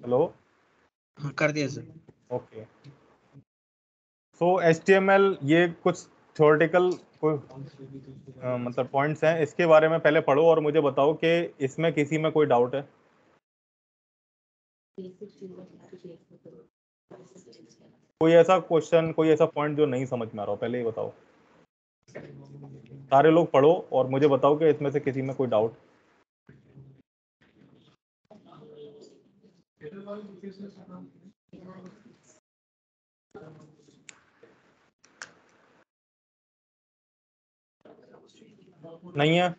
Hello, कर दिया sir. Okay. सो HTML ये कुछ थ्योरेटिकल कोई मतलब पॉइंट्स हैं, इसके बारे में पहले पढ़ो और मुझे बताओ कि इसमें किसी में कोई डाउट है। कोई ऐसा क्वेश्चन, कोई ऐसा पॉइंट जो नहीं समझ में आ रहा हो, पहले ही बताओ। सारे लोग पढ़ो और मुझे बताओ कि इसमें से किसी में कोई डाउट। नहीं है?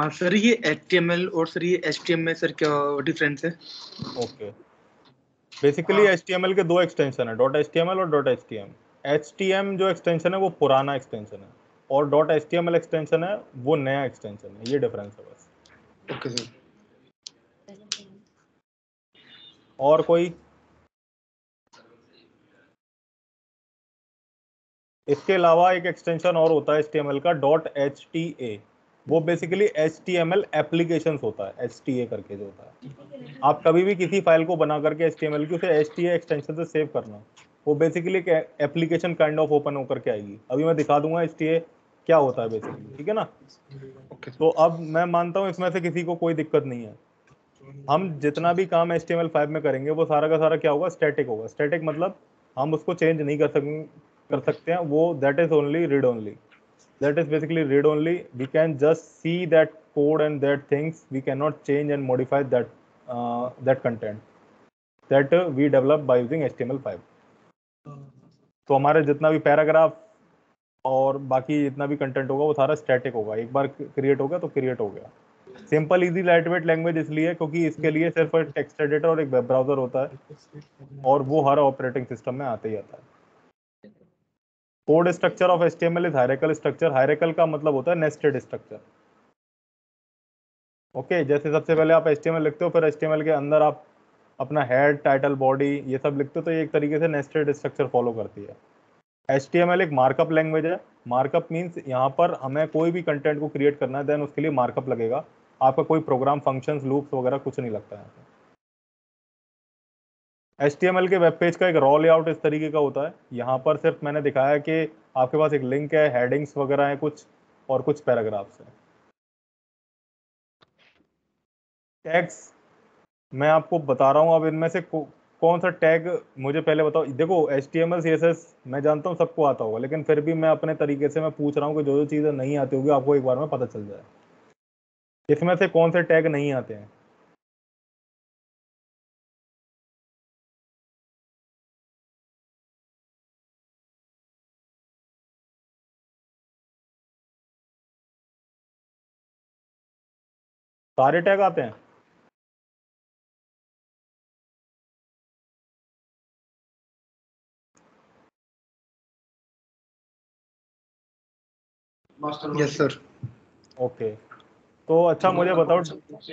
सर ये HTML और सर ये HTML में सर क्या डिफरेंस है? ओके, बेसिकली HTML के दो एक्सटेंशन है, .html और .htm। HTM जो एक्सटेंशन है वो पुराना एक्सटेंशन है और .html एक्सटेंशन है वो नया एक्सटेंशन है, ये डिफरेंस है बस। Okay sir. और कोई? इसके अलावा एक एक्सटेंशन और होता है HTML का .hta, वो बेसिकली HTML एप्लीकेशंस होता है, HTA करके जो होता है। आप कभी भी किसी फाइल को बना करके HTML की उसे HTA एक्सटेंशन से सेव करना, वो बेसिकली एक एप्लीकेशन काइंड ऑफ ओपन होकर के आएगी। अभी मैं दिखा दूंगा HTA क्या होता है बेसिकली, ठीक है ना। तो अब मैं मानता हूँ इसमें से किसी को कोई दिक्कत नहीं है। हम जितना भी काम HTML5 में करेंगे वो सारा का सारा क्या होगा, स्टैटिक होगा। स्टैटिक मतलब हम उसको चेंज नहीं कर सकते हैं, वो that is only read only, that is basically read only. We can just see that code and that things, we can not change and modify that content that we develop by using HTML5। तो हमारे जितना भी paragraph और बाकी जितना भी content होगा वो सारा स्टैटिक होगा, एक बार क्रिएट हो गया तो क्रिएट हो गया। Simple easy light weight language इसलिए क्योंकि इसके लिए सिर्फ एक टेक्स्ट एडिटर और एक वेब ब्राउजर होता है और वो हर ऑपरेटिंग सिस्टम में आते ही आता है। Code structure of HTML is hierarchical structure. Hierarchical का मतलब होता है नेस्टेड स्ट्रक्चर। ओके, जैसे सबसे पहले आप HTML लिखते हो, फिर HTML के अंदर आप अपना हेड, टाइटल, बॉडी ये सब लिखते हो, तो ये एक तरीके से नेस्टेड स्ट्रक्चर फॉलो करती है। HTML एक मार्कअप लैंग्वेज है। मार्कअप मीन्स यहाँ पर हमें कोई भी कंटेंट को क्रिएट करना है, देन उसके लिए मार्कअप लगेगा। आपका कोई प्रोग्राम, फंक्शंस, लूप्स वगैरह कुछ नहीं लगता है। HTML के वेब पेज का एक रॉ लेआउट इस तरीके का होता है। यहाँ पर सिर्फ मैंने दिखाया कि आपके पास एक लिंक है, हेडिंग्स वगैरह है कुछ, और कुछ पैराग्राफ्स हैं। टैग्स मैं आपको बता रहा हूँ, अब इनमें से कौन सा टैग मुझे पहले बताओ। देखो HTML CSS मैं जानता हूँ सबको आता होगा, लेकिन फिर भी मैं अपने तरीके से मैं पूछ रहा हूँ कि जो जो चीज़ें नहीं आती होगी आपको एक बार में पता चल जाए। इसमें से कौन से टैग नहीं आते हैं? सारे टैग आते हैं? Yes sir. ओके, तो अच्छा मुझे बताओ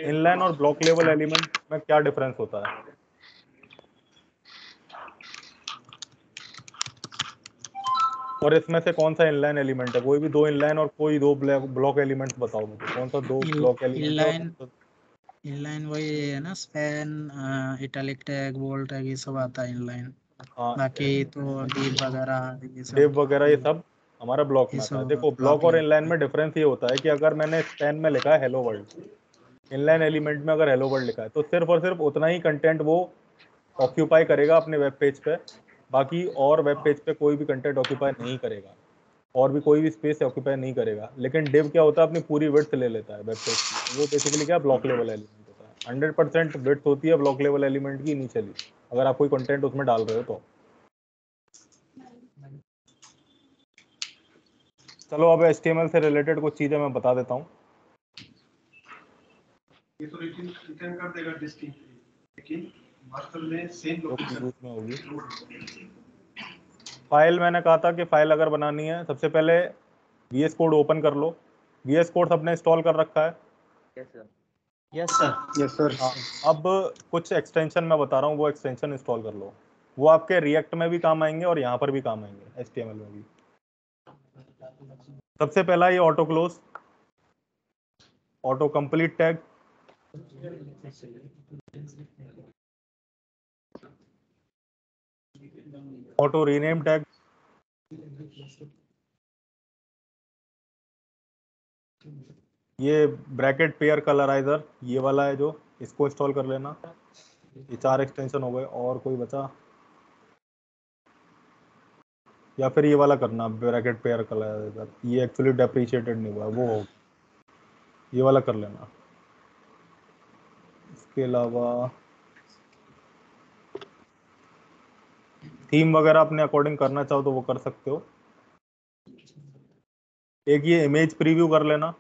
इनलाइन और ब्लॉक लेवल एलिमेंट में क्या डिफरेंस होता है? और इसमें से कौन सा इनलाइन एलिमेंट है? कोई भी दो इनलाइन और कोई दो ब्लॉक एलिमेंट्स बताओ मुझे, कौन सा दो ब्लॉक एलिमेंट है और कौन सा? इनलाइन वही है ना, span, italic tag, bold tag, ये सब आता है इनलाइन। हाँ, बाकी तो div वगैरह ये सब, डिव वगैरह ये सब हमारा ब्लॉक ये में आता है। सब देखो ब्लॉक ब्लॉक और लेवल। इनलाइन में डिफरेंस ये होता है कि अगर मैंने स्पैन में लिखा है हेलो वर्ल्ड, इनलाइन एलिमेंट में अगर हेलो वर्ल्ड लिखा है तो सिर्फ और सिर्फ उतना ही कंटेंट वो ऑक्यूपाई करेगा अपने वेब पेज पे, बाकी और वेब पेज पे कोई भी कंटेंट ऑक्यूपाई नहीं करेगा और भी कोई भी स्पेस ऑक्यूपाई नहीं करेगा। लेकिन डिव क्या होता है, अपनी पूरी विड्थ ले लेता है वेब पेज की। वो बेसिकली क्या ब्लॉक लेवल एलिमेंट होता है। 100% विड्थ होती है ब्लॉक लेवल एलिमेंट की इनिशियली, अगर आप कोई कंटेंट उसमें डाल रहे हो तो। चलो अब HTML से रिलेटेड कुछ चीजें मैं बता देता हूँ। ये तो रिटर्न कर देगा डिस्टिंक्ट, लेकिन वास्तव में सेम जो कि लोकेशन यूज में होगी। फाइल मैंने कहा था कि फाइल अगर बनानी है सबसे पहले VS कोड ओपन कर लो। VS कोड सबने इंस्टॉल कर रखा है? Yes sir. Yes sir. हाँ, अब कुछ एक्सटेंशन मैं बता रहा हूँ, वो एक्सटेंशन इंस्टॉल कर लो। वो आपके रिएक्ट में भी काम आएंगे और यहाँ पर भी काम आएंगे, HTML में भी। सबसे पहला ये auto close, auto complete tag, auto rename tag, ये ब्रैकेट पेयर कलराइजर, ये वाला है जो, इसको इंस्टॉल कर लेना। ये 4 एक्सटेंशन हो गए, और कोई बचा? या फिर ये वाला करना, ब्रैकेट पेयर कलराइजर, ये एक्चुअली डेप्रिशिएटेड नहीं हुआ, वो हो, ये वाला कर लेना। इसके अलावा थीम वगैरह अपने अकॉर्डिंग करना चाहो तो वो कर सकते हो। एक ये इमेज प्रीव्यू कर लेना।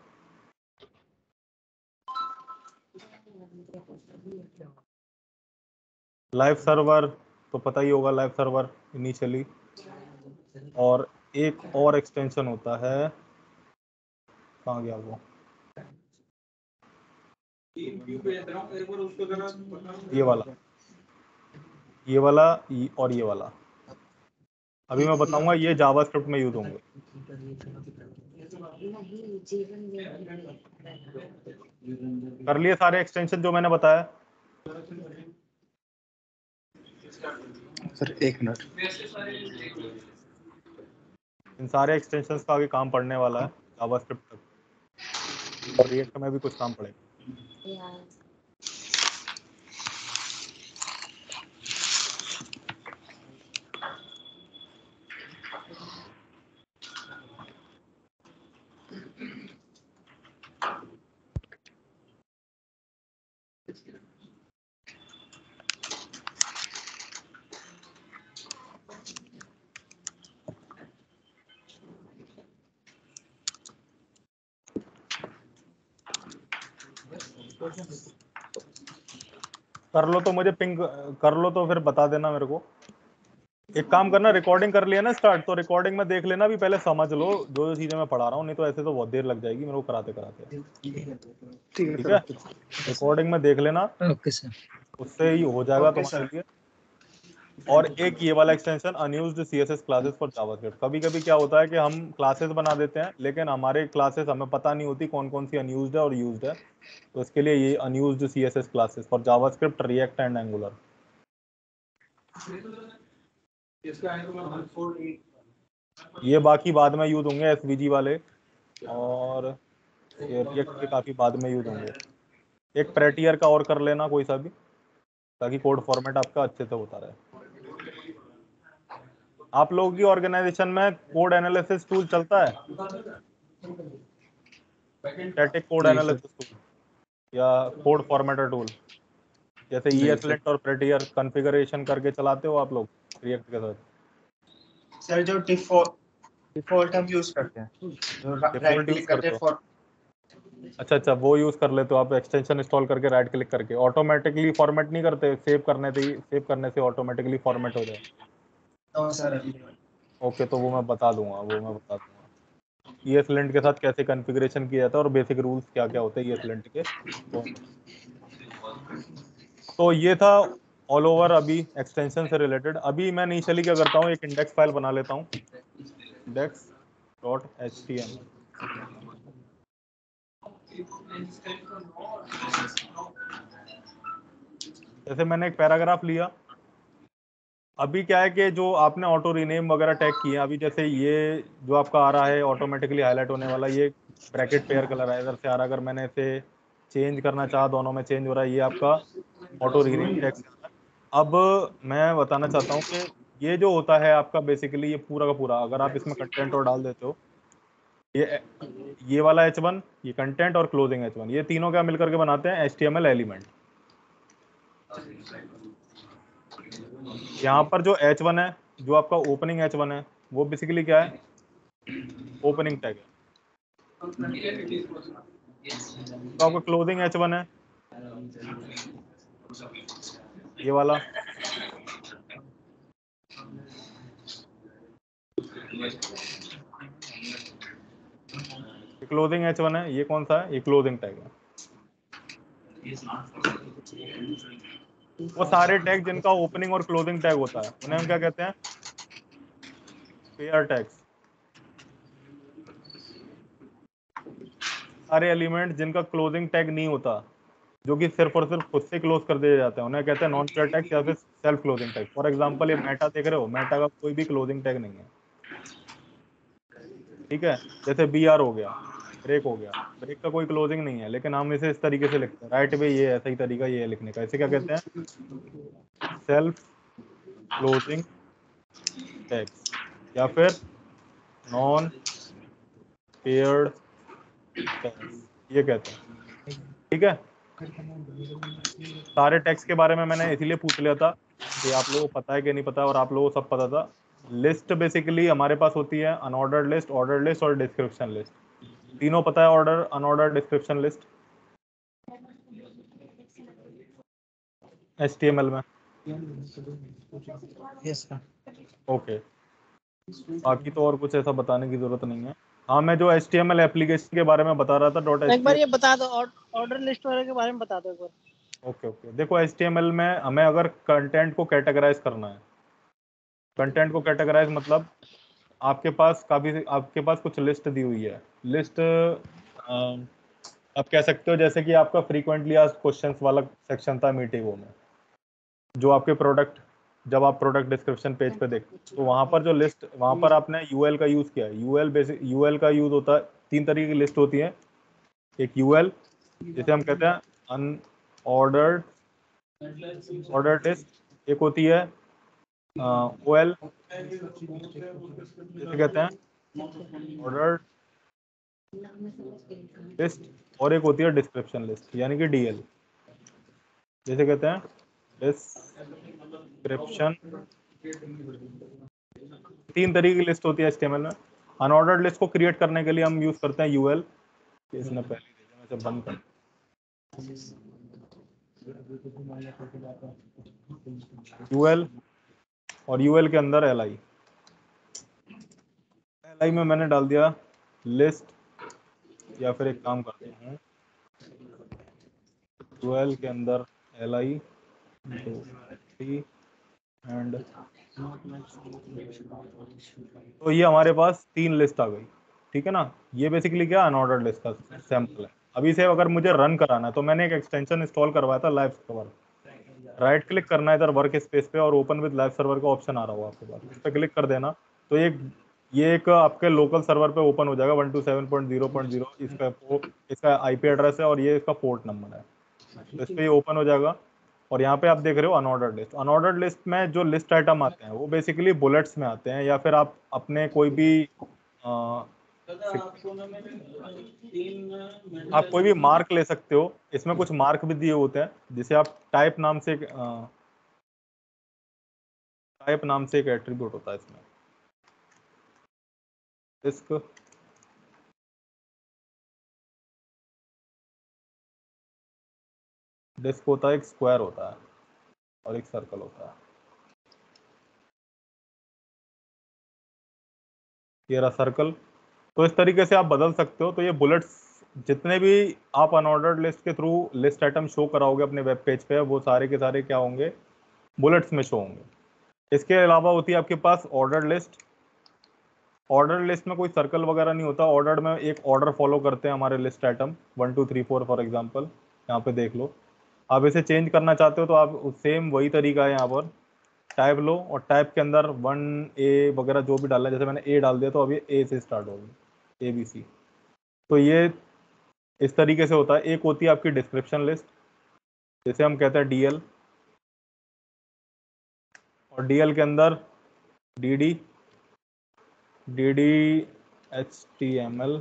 लाइव सर्वर तो पता ही होगा, लाइव सर्वर इनिशियली। और एक और एक्सटेंशन होता है, कहाँ गया वो, ये वाला, ये वाला, और ये वाला। अभी मैं बताऊंगा, ये जावास्क्रिप्ट में यूज होंगे। कर लिए सारे एक्सटेंशन जो मैंने बताया? Sir 1 minute. इन सारे एक्सटेंशंस का आगे काम पड़ने वाला है जावास्क्रिप्ट तक, और रिएक्ट में भी कुछ काम पड़ेगा। कर लो तो मुझे पिंग कर लो, तो फिर बता देना मेरे को। एक काम करना, रिकॉर्डिंग कर लिया ना स्टार्ट, तो रिकॉर्डिंग में देख लेना भी, पहले समझ लो जो जो चीजें मैं पढ़ा रहा हूँ, नहीं तो ऐसे तो बहुत देर लग जाएगी मेरे को कराते कराते। ठीक है, रिकॉर्डिंग में देख लेना, ओके सर। उससे ही हो जाएगा तुम्हारे लिए। और एक ये वाला extension, unused CSS classes for JavaScript. कभी कभी क्या होता है कि हम क्लासेस बना देते हैं, लेकिन हमारे क्लासेस हमें पता नहीं होती कौन कौन सी अनयूज्ड है और यूज्ड है, तो इसके लिए ये unused CSS classes for JavaScript, react and angular. ये बाकी बाद में यूज होंगे, एसवीजी वाले, और ये रिएक्ट के काफी बाद में यूज होंगे। एक प्रेटियर का और कर लेना कोई सा भी, ताकि कोड फॉर्मेट आपका अच्छे से होता रहे। आप लोगों की ऑर्गेनाइजेशन में कोड एनालिसिस टूल चलता है, स्टैटिक कोड एनालिसिस टूल या कोड फॉर्मेटर टूल, जैसे ESLint और प्रेटियर कॉन्फ़िगरेशन करके चलाते हो आप लोग रिएक्ट के साथ? सर जो डिफॉल्ट हम यूज करते हैं, जो राइट क्लिक करके फॉर, अच्छा अच्छा, वो यूज कर लेते हो आप, एक्सटेंशन इंस्टॉल करके राइट क्लिक करके ऑटोमेटिकली फॉर्मेट नहीं करते, सेव करने से ऑटोमेटिकली फॉर्मेट हो जाए। सर ओके, तो वो मैं बता दूंगा ESLint के साथ कैसे कॉन्फ़िगरेशन किया जाता है और बेसिक रूल्स क्या क्या होते हैं ESLint के। तो ये था ऑल ओवर अभी एक्सटेंशन से रिलेटेड। अभी मैं इनिशियली क्या करता हूँ, एक इंडेक्स फाइल बना लेता हूँ, index.html। जैसे मैंने एक पैराग्राफ लिया, अभी क्या है कि जो आपने ऑटो रीनेम वगैरह टैग किए, अभी जैसे ये जो आपका आ रहा है ऑटोमेटिकली हाईलाइट होने वाला, ये ब्रैकेट पेयर कलराइजर से आ रहा है। अगर मैंने इसे चेंज करना चाहा, दोनों में चेंज हो रहा है, ये आपका ऑटो रीनेम टैग से आ रहा है। अब मैं बताना चाहता हूँ कि ये जो होता है आपका बेसिकली, ये पूरा का पूरा, अगर आप इसमें कंटेंट और डाल देते हो, ये वाला H1, ये कंटेंट और क्लोजिंग H1, ये तीनों क्या मिलकर के बनाते हैं HTML एलिमेंट। यहाँ पर जो H1 है, जो आपका ओपनिंग H1 है, वो बेसिकली क्या है, ओपनिंग टैग है। तो आपका क्लोजिंग H1 है ये वाला, क्लोजिंग H1 है, ये कौन सा है, ये क्लोजिंग टैग है। वो सारे टैग जिनका ओपनिंग और क्लोजिंग टैग होता है, उन्हें हम क्या कहते हैं, पेयर टैग्स। सारे एलिमेंट जिनका क्लोजिंग टैग नहीं होता, जो कि सिर्फ और सिर्फ खुद से क्लोज कर दिए जाते हैं, उन्हें कहते हैं नॉन क्लियर टैग्स या फिर self closing tag. For example ये मेटा देख रहे हो, मेटा का कोई भी क्लोजिंग टैग नहीं है, ठीक है। जैसे बी आर हो गया, ब्रेक हो गया, ब्रेक का कोई क्लोजिंग नहीं है, लेकिन हम इसे इस तरीके से लिखते हैं, राइट वे ये है सही तरीका ये है लिखने का। इसे क्या कहते हैं? सेल्फ क्लोजिंग टैग्स या फिर नॉन पेयर्ड टैग्स ये कहते हैं, ठीक है। सारे टैग्स के बारे में मैंने इसीलिए पूछ लिया था कि आप लोगों को पता है कि नहीं पता, और आप लोगों को सब पता था। लिस्ट बेसिकली हमारे पास होती है अनऑर्डर्ड लिस्ट, ऑर्डर्ड लिस्ट और डिस्क्रिप्शन लिस्ट। तीनों पता है, order, unordered, description list HTML में। Yes sir. ओके, बाकी तो और कुछ ऐसा बताने की जरूरत नहीं है। हाँ, मैं जो HTML एप्लीकेशन के बारे में बता रहा था डॉट एक बार ये बता दो, ऑर्डर लिस्ट वगैरह के बारे में बता दो एक बार। ओके ओके, देखो HTML में हमें अगर कंटेंट को कैटेगराइज करना है, कंटेंट को कैटेगराइज मतलब आपके पास कुछ लिस्ट दी हुई है। लिस्ट आप कह सकते हो जैसे कि आपका फ्रीक्वेंटली आस्क्ड क्वेश्चंस वाला सेक्शन था मीटिंगों में, जो आपके प्रोडक्ट, जब आप प्रोडक्ट डिस्क्रिप्शन पेज पे देखते तो वहां पर जो लिस्ट, वहां पर आपने यूएल का यूज किया है। यूएल का यूज होता है, 3 तरीके की लिस्ट होती है। एक यूएल जिसे हम कहते हैं अनऑर्डर्ड ऑर्डर्ड लिस्ट, एक होती है ओएल जिसे कहते हैं ऑर्डर्ड लिस्ट, और एक होती है डिस्क्रिप्शन लिस्ट यानी कि डीएल जिसे कहते हैं डिस्क्रिप्शन। 3 तरीके की लिस्ट होती है HTML में। अनऑर्डर्ड लिस्ट को क्रिएट करने के लिए हम यूज करते हैं यूएल। इसने पहले भेजा, मैं इसे बंद कर, यूएल और यूएल के अंदर एलआई में मैंने डाल दिया लिस्ट, या फिर एक काम करते हैं यूएल के अंदर एलआई एंड, तो ये हमारे पास 3 लिस्ट आ गई, ठीक है ना। ये बेसिकली क्या अनऑर्डर्ड लिस्ट का सैंपल है। अभी से अगर मुझे रन कराना है तो मैंने एक एक्सटेंशन इंस्टॉल करवाया था लाइव सर्वर। राइट क्लिक करना है इधर वर्क स्पेस पे और ओपन विद लाइव सर्वर का ऑप्शन आ रहा होगा आपके पास, इस पर क्लिक कर देना तो ये एक आपके लोकल सर्वर पे ओपन हो जाएगा 127.0.0। इसका IP एड्रेस है और ये इसका पोर्ट नंबर है, तो इस पर ये ओपन हो जाएगा। और यहाँ पे आप देख रहे हो अनऑर्डर्ड लिस्ट। अनऑर्डर्ड लिस्ट में जो लिस्ट आइटम आते हैं वो बेसिकली बुलेट्स में आते हैं, या फिर आप अपने कोई भी आप कोई भी मार्क ले सकते हो। इसमें कुछ मार्क भी दिए होते हैं जिसे आप टाइप नाम से एक एट्रीब्यूट होता है इसमें। डिस्क होता है, एक स्क्वायर होता है और एक सर्कल होता है। ये रहा सर्कल। तो इस तरीके से आप बदल सकते हो। तो ये बुलेट्स, जितने भी आप अनऑर्डर्ड लिस्ट के थ्रू लिस्ट आइटम शो कराओगे अपने वेब पेज पे, वो सारे के सारे क्या होंगे, बुलेट्स में शो होंगे। इसके अलावा होती है आपके पास ऑर्डर्ड लिस्ट। ऑर्डर लिस्ट में कोई सर्कल वगैरह नहीं होता। ऑर्डर में एक ऑर्डर फॉलो करते हैं हमारे लिस्ट आइटम 1 2 3 4 फॉर एग्जांपल। यहाँ पे देख लो, आप इसे चेंज करना चाहते हो तो आप सेम वही तरीका है। यहाँ पर टाइप लो और टाइप के अंदर 1A वगैरह जो भी डालना है, जैसे मैंने A डाल दिया तो अभी A से स्टार्ट होगी ABC। तो ये इस तरीके से होता है। एक होती है आपकी डिस्क्रिप्शन लिस्ट जिसे हम कहते हैं DL, और DL के अंदर DD HTML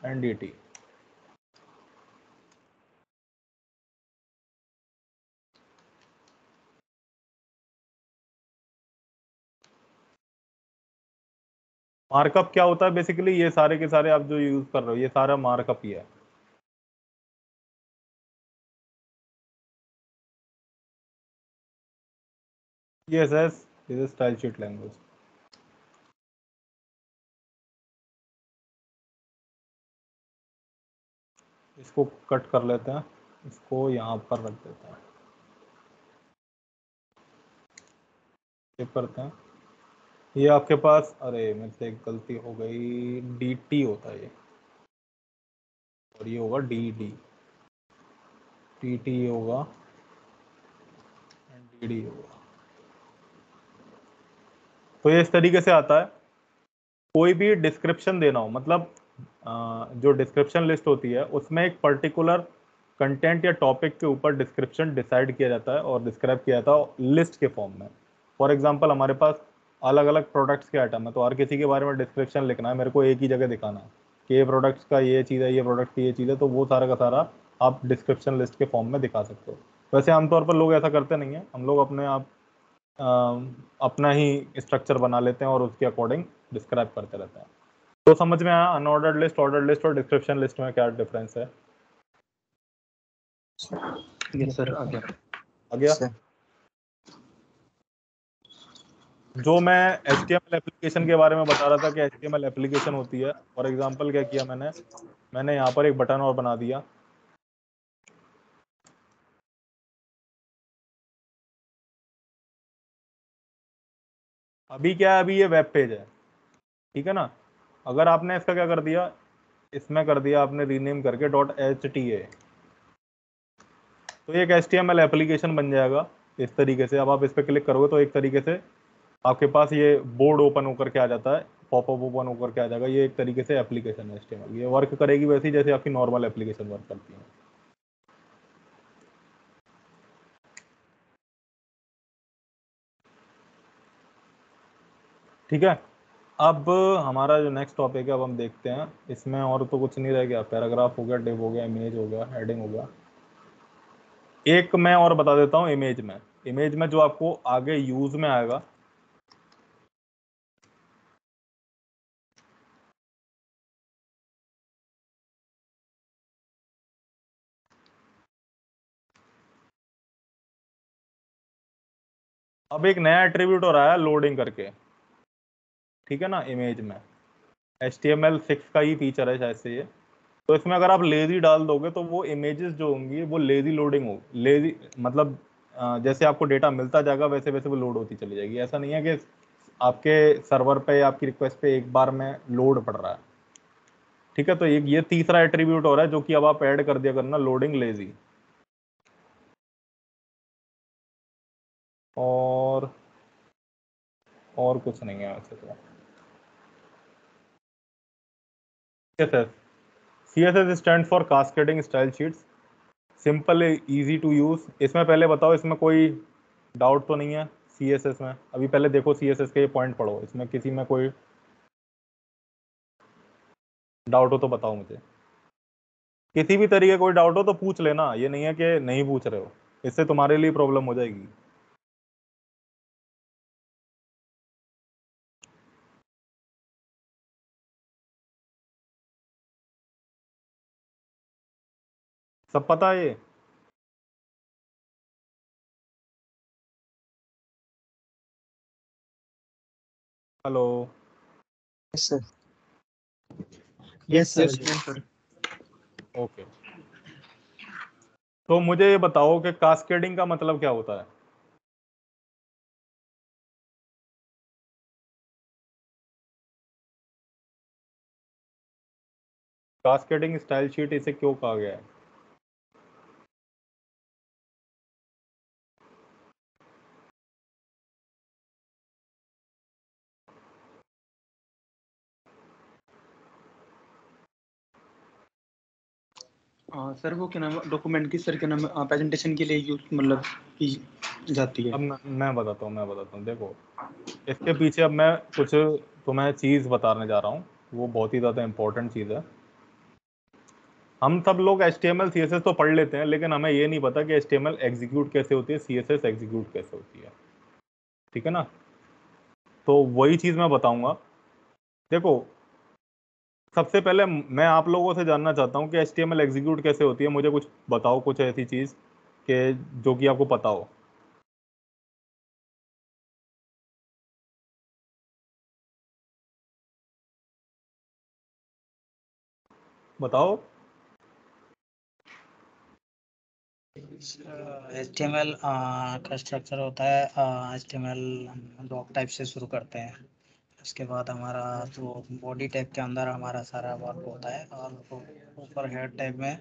and DT। Markup क्या होता है बेसिकली, ये सारे के सारे आप जो यूज कर रहे हो ये सारा मार्कअप ही है। CSS is style sheet language. इसको कट कर लेते हैं, इसको यहाँ पर रख देते हैं, सेव करते हैं। ये आपके पास, अरे मेरे से एक गलती हो गई, DT होता है ये, और ये होगा DD। TT होगा एंड DD होगा। तो ये इस तरीके से आता है। कोई भी डिस्क्रिप्शन देना हो, मतलब जो डिस्क्रिप्शन लिस्ट होती है उसमें एक पर्टिकुलर कंटेंट या टॉपिक के ऊपर डिस्क्रिप्शन डिसाइड किया जाता है और डिस्क्राइब किया जाता है लिस्ट के फॉर्म में। फॉर एग्जांपल हमारे पास अलग अलग प्रोडक्ट्स के आइटम है, तो हर किसी के बारे में डिस्क्रिप्शन लिखना है, मेरे को एक ही जगह दिखाना है कि ये प्रोडक्ट्स का ये चीज़ है, ये प्रोडक्ट की ये चीज़ है, तो वो सारा का सारा आप डिस्क्रिप्शन लिस्ट के फॉर्म में दिखा सकते हो। वैसे आमतौर पर लोग ऐसा करते नहीं है, हम लोग अपने आप अपना ही स्ट्रक्चर बना लेते हैं और उसके अकॉर्डिंग डिस्क्राइब करते रहते हैं। तो समझ में आया अनऑर्डर्ड लिस्ट, ऑर्डर्ड लिस्ट और डिस्क्रिप्शन लिस्ट में क्या डिफरेंस है? यस सर, आ गया। आ गया। जो मैं HTML एप्लीकेशन के बारे में बता रहा था कि HTML एप्लीकेशन होती है, फॉर एग्जांपल क्या किया मैंने यहाँ पर एक बटन और बना दिया। अभी क्या है, अभी ये वेब पेज है, ठीक है ना। अगर आपने इसका क्या कर दिया, इसमें कर दिया आपने रीनेम करके .hta, तो ये एक HTML एप्लीकेशन बन जाएगा इस तरीके से। अब आप इस पर क्लिक करोगे तो एक तरीके से आपके पास ये बोर्ड ओपन होकर के आ जाता है, पॉपअप ओपन होकर के आ जाएगा। ये एक तरीके से एप्लीकेशन है HTML, ये वर्क करेगी वैसी जैसे आपकी नॉर्मल एप्लीकेशन वर्क करती है। ठीक है। अब हमारा जो नेक्स्ट टॉपिक है अब हम देखते हैं, इसमें और तो कुछ नहीं रह गया। पैराग्राफ हो गया, डिव हो गया, इमेज हो गया, हेडिंग हो गया। एक मैं और बता देता हूँ, इमेज में जो आपको आगे यूज में आएगा, अब एक नया एट्रीब्यूट हो रहा है लोडिंग करके, ठीक है ना। इमेज में HTML6 का ही फीचर है शायद से ये। तो इसमें अगर आप लेजी डाल दोगे तो वो इमेजेस जो होंगी वो लेजी लोडिंग हो, लेजी मतलब जैसे आपको डेटा मिलता जाएगा वैसे वैसे वो लोड होती चली जाएगी। ऐसा नहीं है कि आपके सर्वर पे या आपकी रिक्वेस्ट पे एक बार में लोड पड़ रहा है, ठीक है। तो ये तीसरा एट्रीब्यूट हो रहा है जो कि अब आप ऐड कर दिया करना, लोडिंग लेजी। और कुछ नहीं है वैसे तो। CSS stand for cascading style sheets, simple easy to use. इसमें पहले बताओ, इसमें कोई डाउट तो नहीं है CSS में? अभी पहले देखो CSS के ये पॉइंट पढ़ो, इसमें किसी में कोई डाउट हो तो बताओ मुझे। किसी भी तरीके कोई डाउट हो तो पूछ लेना, ये नहीं है कि नहीं पूछ रहे हो, इससे तुम्हारे लिए प्रॉब्लम हो जाएगी। सब पता है ये? हेलो। Yes sir. ओके, तो मुझे ये बताओ कि कास्केडिंग का मतलब क्या होता है? कास्केडिंग स्टाइल शीट इसे क्यों कहा गया है? सर वो क्या नाम डॉक्यूमेंट की सर क्या नाम प्रेजेंटेशन के लिए यूज मतलब की जाती है। अब मैं बताता हूँ। देखो, इसके पीछे अब मैं कुछ तुम्हें चीज़ बताने जा रहा हूँ, वो बहुत ही ज़्यादा इंपॉर्टेंट चीज़ है। हम सब लोग HTML CSS तो पढ़ लेते हैं, लेकिन हमें ये नहीं पता कि HTML एग्जीक्यूट कैसे होती है, CSS एग्जीक्यूट कैसे होती है, ठीक है ना। तो वही चीज़ मैं बताऊंगा। देखो, सबसे पहले मैं आप लोगों से जानना चाहता हूँ कि HTML एग्जीक्यूट कैसे होती है। मुझे कुछ बताओ, कुछ ऐसी चीज़ कि जो कि आपको पता हो। बताओ। HTML का स्ट्रक्चर होता है, HTML डॉक टाइप से शुरू करते हैं। उसके बाद हमारा जो बॉडी टाइप के अंदर हमारा सारा वर्क होता है, और ऊपर हेड टाइप में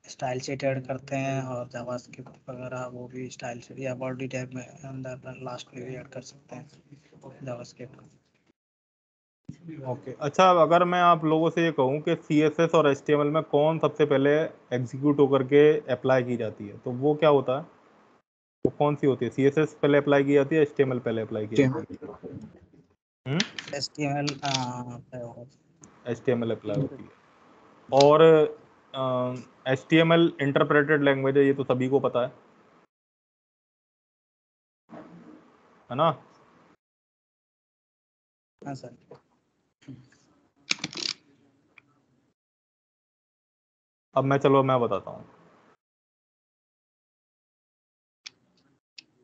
स्टाइल शीट ऐड करते हैं, और जावास्क्रिप्ट वगैरह वो भी स्टाइल शीट या बॉडी टैग में अंदर लास्ट में भी ऐड कर सकते हैं जावास्क्रिप्ट। ओके अच्छा, अगर मैं आप लोगों से ये कहूँ कि CSS और HTML में कौन सबसे पहले एग्जीक्यूट होकर के अप्लाई की जाती है, तो वो क्या होता है? वो कौन सी होती है? CSS पहले अप्लाई की जाती है, HTML पहले अप्लाई की जाती है? HTML HTML अप्लाई होती है। और HTML इंटरप्रेटेड लैंग्वेज है, ये तो सभी को पता है ना? हाँ सर। अब मैं बताता हूँ।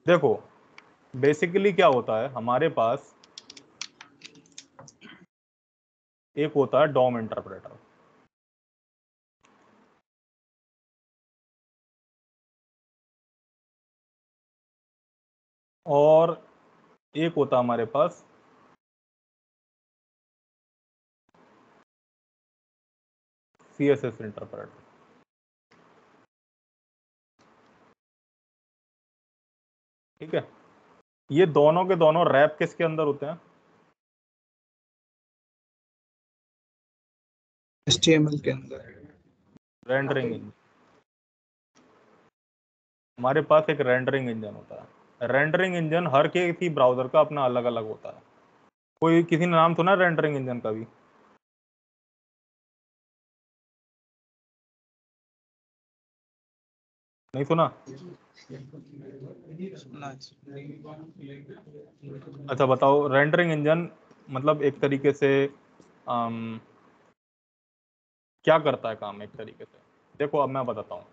देखो बेसिकली क्या होता है, हमारे पास एक होता है डॉम इंटरप्रेटर, और एक होता है हमारे पास CSS इंटरप्रेटर। ठीक है, ये दोनों के दोनों रैप किसके अंदर होते हैं? HTML के अंदर। Rendering engine. हमारे पास एक रेंडरिंग इंजन होता है। रेंडरिंग इंजन हर किसी ब्राउजर का अपना अलग अलग होता है। कोई किसी ने नाम सुना रेंडरिंग इंजन का भी? नहीं सुना? अच्छा बताओ, रेंडरिंग इंजन मतलब एक तरीके से क्या करता है काम एक तरीके से? देखो अब मैं बताता हूँ।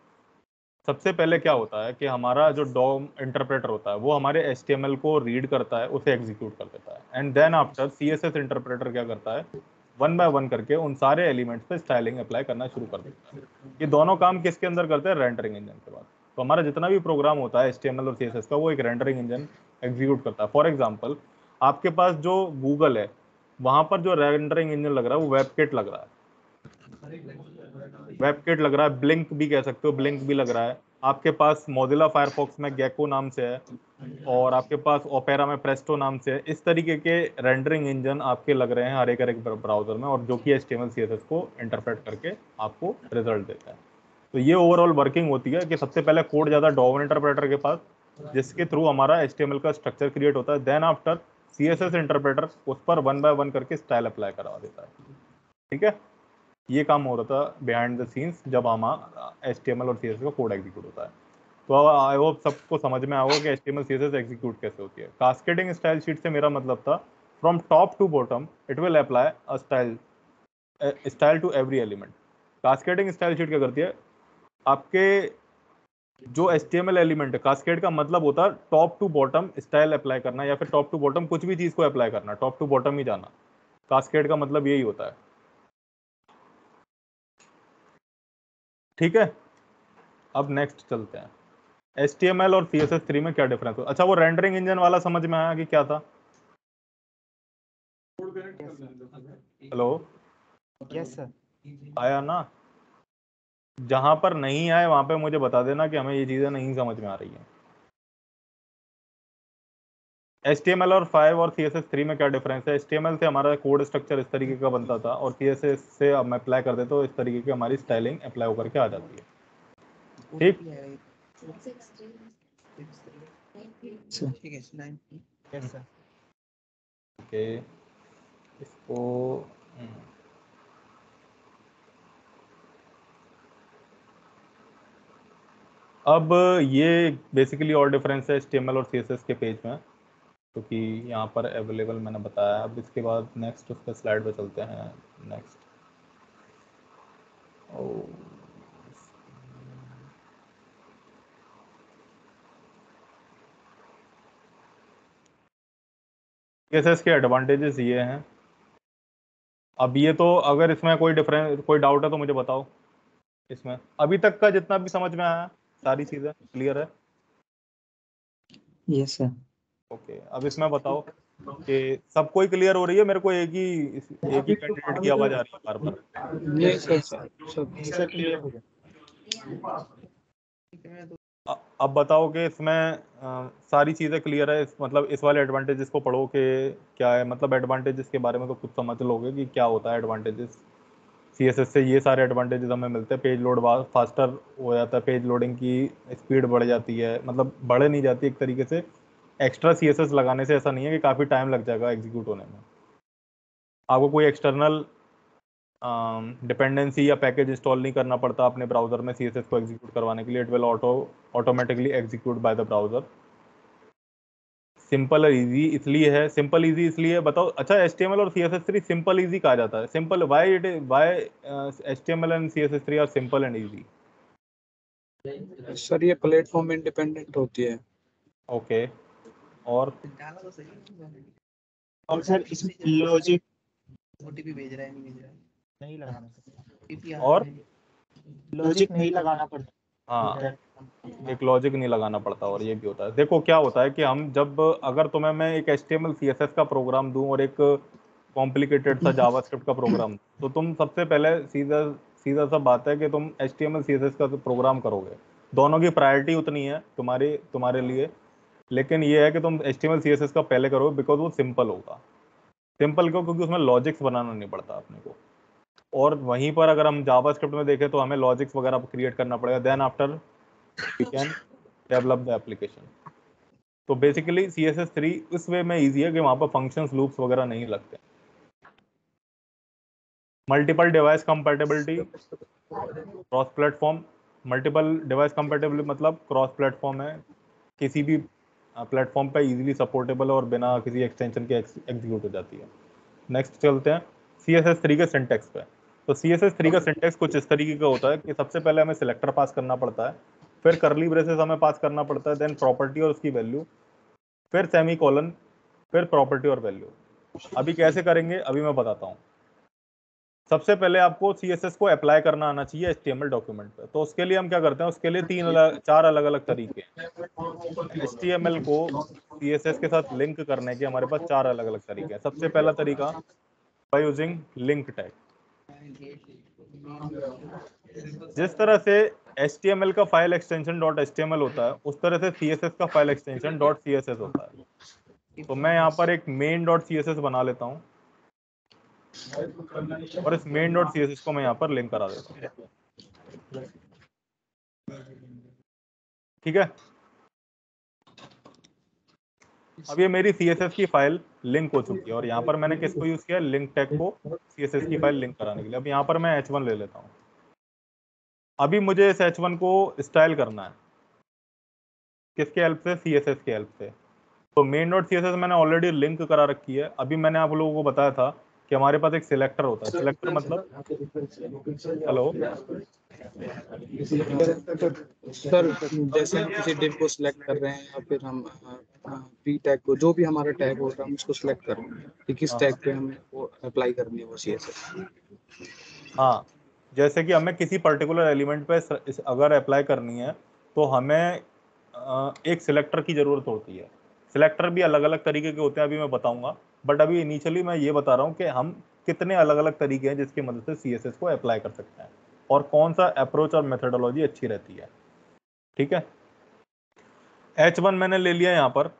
सबसे पहले क्या होता है कि हमारा जो डॉम इंटरप्रेटर होता है वो हमारे HTML को रीड करता है, उसे एग्जीक्यूट कर देता है, and then after CSS interpreter क्या करता है, वन बाय वन करके उन सारे एलिमेंट्स पे स्टाइलिंग अप्लाई करना शुरू कर देता है। ये दोनों काम किसके अंदर करते हैं? रेंडरिंग इंजन के बाद। तो हमारा जितना भी प्रोग्राम होता है HTML और CSS का, वो एक रेंडरिंग इंजन एग्जीक्यूट करता है। फॉर एग्जाम्पल आपके पास जो गूगल है, वहां पर जो रेंडरिंग इंजन लग रहा है वो वेबकिट लग रहा है। वेबकिट लग रहा है, ब्लिंक भी कह सकते हो, ब्लिंक भी लग रहा है। आपके पास मोजिला फायरफॉक्स में गेको नाम से है, और आपके पास ओपेरा में प्रेस्टो नाम से है। इस तरीके के रेंडरिंग इंजन आपके लग रहे हैं हर एक ब्राउजर में, और जो कि HTML CSS को इंटरप्रेट करके आपको रिजल्ट देता है। तो ये ओवरऑल वर्किंग होती है कि सबसे पहले कोड जाता है डॉम इंटरप्रेटर के पास, जिसके थ्रू हमारा HTML का स्ट्रक्चर क्रिएट होता है। देन आफ्टर CSS इंटरप्रेटर उस पर वन बाय वन करके स्टाइल अप्लाई करवा देता है। ठीक है, ये काम हो रहा था बिहाइंड द सीन्स जब हमारा HTML और CSS का कोड एग्जीक्यूट होता है। तो आई होप सबको समझ में आओगे कि HTML CSS एग्जीक्यूट कैसे होती है। कास्केडिंग स्टाइल शीट से मेरा मतलब था from top to bottom it will apply a style to every element. Cascading style sheet क्या करती है, आपके जो HTML एलिमेंट है, कास्केड का मतलब होता है top to bottom style apply करना, या फिर टॉप टू बॉटम कुछ भी चीज को अप्लाई करना, टॉप टू बॉटम ही जाना। कास्केड का मतलब यही होता है। ठीक है, अब नेक्स्ट चलते हैं। HTML और CSS 3 में क्या डिफरेंस है? अच्छा वो रेंडरिंग इंजन वाला समझ में आया कि क्या था? Hello, yes sir. आया ना? जहां पर नहीं आए वहां पे मुझे बता देना कि हमें ये चीजें नहीं समझ में आ रही हैं। HTML और 5 और CSS 3 में क्या डिफरेंस है? HTML से हमारा कोड स्ट्रक्चर इस तरीके का बनता था, और CSS से अब मैं अप्लाई कर देता हूँ, इस तरीके की हमारी स्टाइलिंग अप्लाई होकर के आ जाती है। ठीक, ठीक है 9। Yes sir. ओके, इसको अब ये बेसिकली और डिफरेंस है HTML और CSS के पेज में, क्योंकि यहाँ पर अवेलेबल मैंने बताया। अब इसके बाद नेक्स्ट उसका स्लाइड पे चलते हैं। नेक्स्ट CSS के एडवांटेजेस ये हैं। अब ये तो अगर इसमें कोई डिफरेंस कोई डाउट है तो मुझे बताओ। इसमें अभी तक का जितना भी समझ में आया, सारी चीजें क्लियर है? Yes sir. ओके, अब इसमें बताओ कि सब कोई क्लियर हो रही है? मेरे को एक ही कैंडिडेट की आवाज आ रही है बार बार। ये सर सब सर क्लियर हो गया। अब बताओ कि इसमें सारी चीज़ें क्लियर है, मतलब इस वाले एडवांटेजेस को पढ़ो कि क्या है, मतलब एडवांटेजेस के बारे में तो कुछ समझ लोगे कि क्या होता है एडवांटेजेस। सीएसएस से ये सारे एडवांटेजेस हमें मिलते हैं, पेज लोड फास्टर हो जाता है, पेज लोडिंग की स्पीड बढ़ जाती है, मतलब बढ़ नहीं जाती एक तरीके से। एक्स्ट्रा सीएसएस लगाने से ऐसा नहीं है कि काफ़ी टाइम लग जाएगा एग्जीक्यूट होने में। आपको कोई एक्सटर्नल डिपेंडेंसी या पैकेज इंस्टॉल नहीं करना पड़ता अपने ब्राउजर में सीएसएस को एग्जीक्यूट करवाने के लिए। It will automatically execute by the browser. Simple और इजी इसलिए है, सिंपल इजी इसलिए बताओ। अच्छा, HTML और CSS3 सिंपल इजी कहा जाता है। Simple why HTML and CSS3 are simple and easy? Sir ये प्लेटफॉर्म इंडिपेंडेंट होती है। ओके, और सर इसमें लॉजिक ओटीपी भेज रहा है, नहीं भेज रहा है, नहीं लगाना पड़ता, और लॉजिक नहीं लगाना पड़ता। हाँ, एक लॉजिक नहीं लगाना पड़ता। और ये भी होता है, देखो क्या होता है कि हम जब, अगर तुम्हें मैं एक HTML CSS का प्रोग्राम दूं और एक कॉम्प्लिकेटेड सा जावास्क्रिप्ट का प्रोग्राम, तो तुम सबसे पहले सीधा सीधा सा बात है कि तुम HTML CSS का प्रोग्राम करोगे। दोनों की प्रायोरिटी उतनी है तुम्हारे लिए, लेकिन ये है कि तुम HTML CSS का पहले करो बिकॉज वो सिंपल होगा। सिंपल क्यों? क्योंकि उसमें लॉजिक्स बनाना नहीं पड़ता अपने को। और वहीं पर अगर हम जावास्क्रिप्ट में देखें तो हमें लॉजिक्स वगैरह क्रिएट करना पड़ेगा, then after we can develop the application. तो बेसिकली CSS3 इस वे में इजी है कि वहां पर फंक्शंस, लूप्स वगैरह नहीं लगते। Multiple device compatibility, cross platform. Multiple device compatibility मतलब क्रॉस प्लेटफॉर्म है, किसी भी प्लेटफॉर्म पे इजीली सपोर्टेबल है और बिना किसी एक्सटेंशन के एग्जीक्यूट हो जाती है। नेक्स्ट चलते हैं CSS3 के सिंटेक्स पे। तो CSS3 का सिंटेक्स कुछ इस तरीके का होता है कि सबसे पहले हमें सिलेक्टर पास करना पड़ता है, फिर करली ब्रेसेस हमें पास करना पड़ता है, देन प्रॉपर्टी और उसकी वैल्यू, फिर सेमीकोलन, फिर प्रॉपर्टी और वैल्यू। अभी कैसे करेंगे अभी मैं बताता हूँ। सबसे पहले आपको CSS को अप्लाई करना आना चाहिए HTML डॉक्यूमेंट पे। तो उसके लिए हम क्या करते हैं, उसके लिए चार अलग अलग तरीके हैं। HTML को CSS के साथ लिंक करने के हमारे पास चार अलग अलग तरीके हैं। सबसे पहला तरीका बाय यूजिंग लिंक टैग। जिस तरह से HTML का फाइल एक्सटेंशन .html होता है, उस तरह से CSS का फाइल एक्सटेंशन .css होता है। तो मैं यहाँ पर एक main.css बना लेता हूँ और इस main.css को मैं यहाँ पर लिंक करा देता हूँ। ठीक है, अब ये मेरी CSS की फाइल लिंक हो चुकी है और यहाँ पर मैंने किसको यूज किया, लिंक टैग को CSS की फाइल लिंक कराने के लिए। अब यहाँ पर मैं h1 ले लेता हूँ। अभी मुझे इस h1 को स्टाइल करना है, किसके हेल्प से, CSS के हेल्प से। तो main.css मैंने ऑलरेडी लिंक करा रखी है। अभी मैंने आप लोगों को बताया था कि हमारे पास एक सिलेक्टर होता है। सिलेक्टर मतलब, हेलो सर जैसे हम किसी डिव को सिलेक्ट कर रहे हैं या फिर हम पी टैग को, जो भी हमारा टैग होगा हम उसको सिलेक्ट कर रहे हैं कि किस टैग पे हमें वो अप्लाई करनी है वो CSS। हाँ, जैसे कि हमें किसी पर्टिकुलर एलिमेंट पे अगर अप्लाई करनी है तो हमें एक सिलेक्टर की जरूरत होती है। सिलेक्टर भी अलग अलग तरीके के होते हैं, अभी मैं बताऊंगा, बट अभी इनिशियली मैं ये बता रहा हूँ कि हम कितने अलग अलग तरीके हैं जिसकी मदद से CSS को अप्लाई कर सकते हैं और कौन सा अप्रोच और मेथोडोलॉजी अच्छी रहती है। ठीक है, H1 मैंने ले लिया। यहाँ पर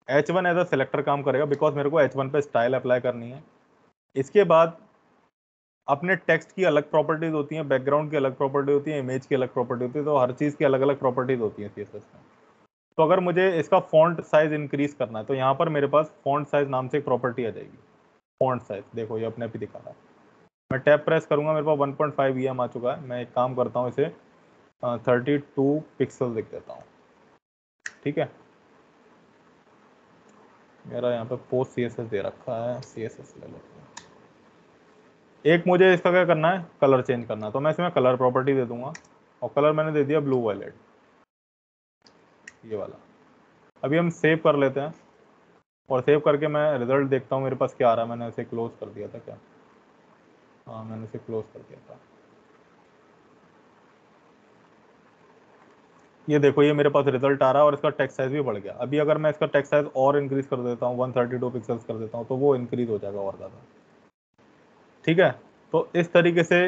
H1 एज अ सिलेक्टर काम करेगा बिकॉज मेरे को H1 पे स्टाइल अप्लाई करनी है। इसके बाद अपने टेक्स्ट की अलग प्रॉपर्टीज होती हैं, बैकग्राउंड की अलग प्रॉपर्टी होती है, इमेज की अलग प्रॉपर्टी होती है, तो हर चीज़ की अलग अलग प्रॉपर्टीज होती हैं CSS में। तो अगर मुझे इसका फॉन्ट साइज इंक्रीज करना है तो यहाँ पर मेरे पास फॉन्ट साइज नाम से एक प्रॉपर्टी आ जाएगी। फॉन्ट साइज देखो, ये अपने आप ही दिखा रहा है। मैं टैब प्रेस करूंगा, मेरे पास 1.5 EM आ चुका है। मैं एक काम करता हूँ, इसे 32 पिक्सल लिख देता हूँ। ठीक है, मेरा यहाँ पे पोस्ट CSS दे रखा है, CSS ले लेते हैं। एक मुझे इसका क्या करना है, कलर चेंज करना है, तो मैं इसमें कलर प्रॉपर्टी दे दूंगा और कलर मैंने दे दिया ब्लू वायलेट, ये वाला। अभी हम सेव कर लेते हैं और सेव करके मैं रिजल्ट देखता हूँ मेरे पास क्या आ रहा है। मैंने इसे क्लोज कर दिया था क्या? हाँ, मैंने इसे क्लोज कर दिया था। ये देखो, ये मेरे पास रिजल्ट आ रहा है और इसका टेक्स्ट साइज भी बढ़ गया। अभी अगर मैं इसका टेक्स्ट साइज और इंक्रीज कर देता हूँ, 132 पिक्सल्स कर देता हूँ, तो वो इंक्रीज हो जाएगा और ज़्यादा। ठीक है, तो इस तरीके से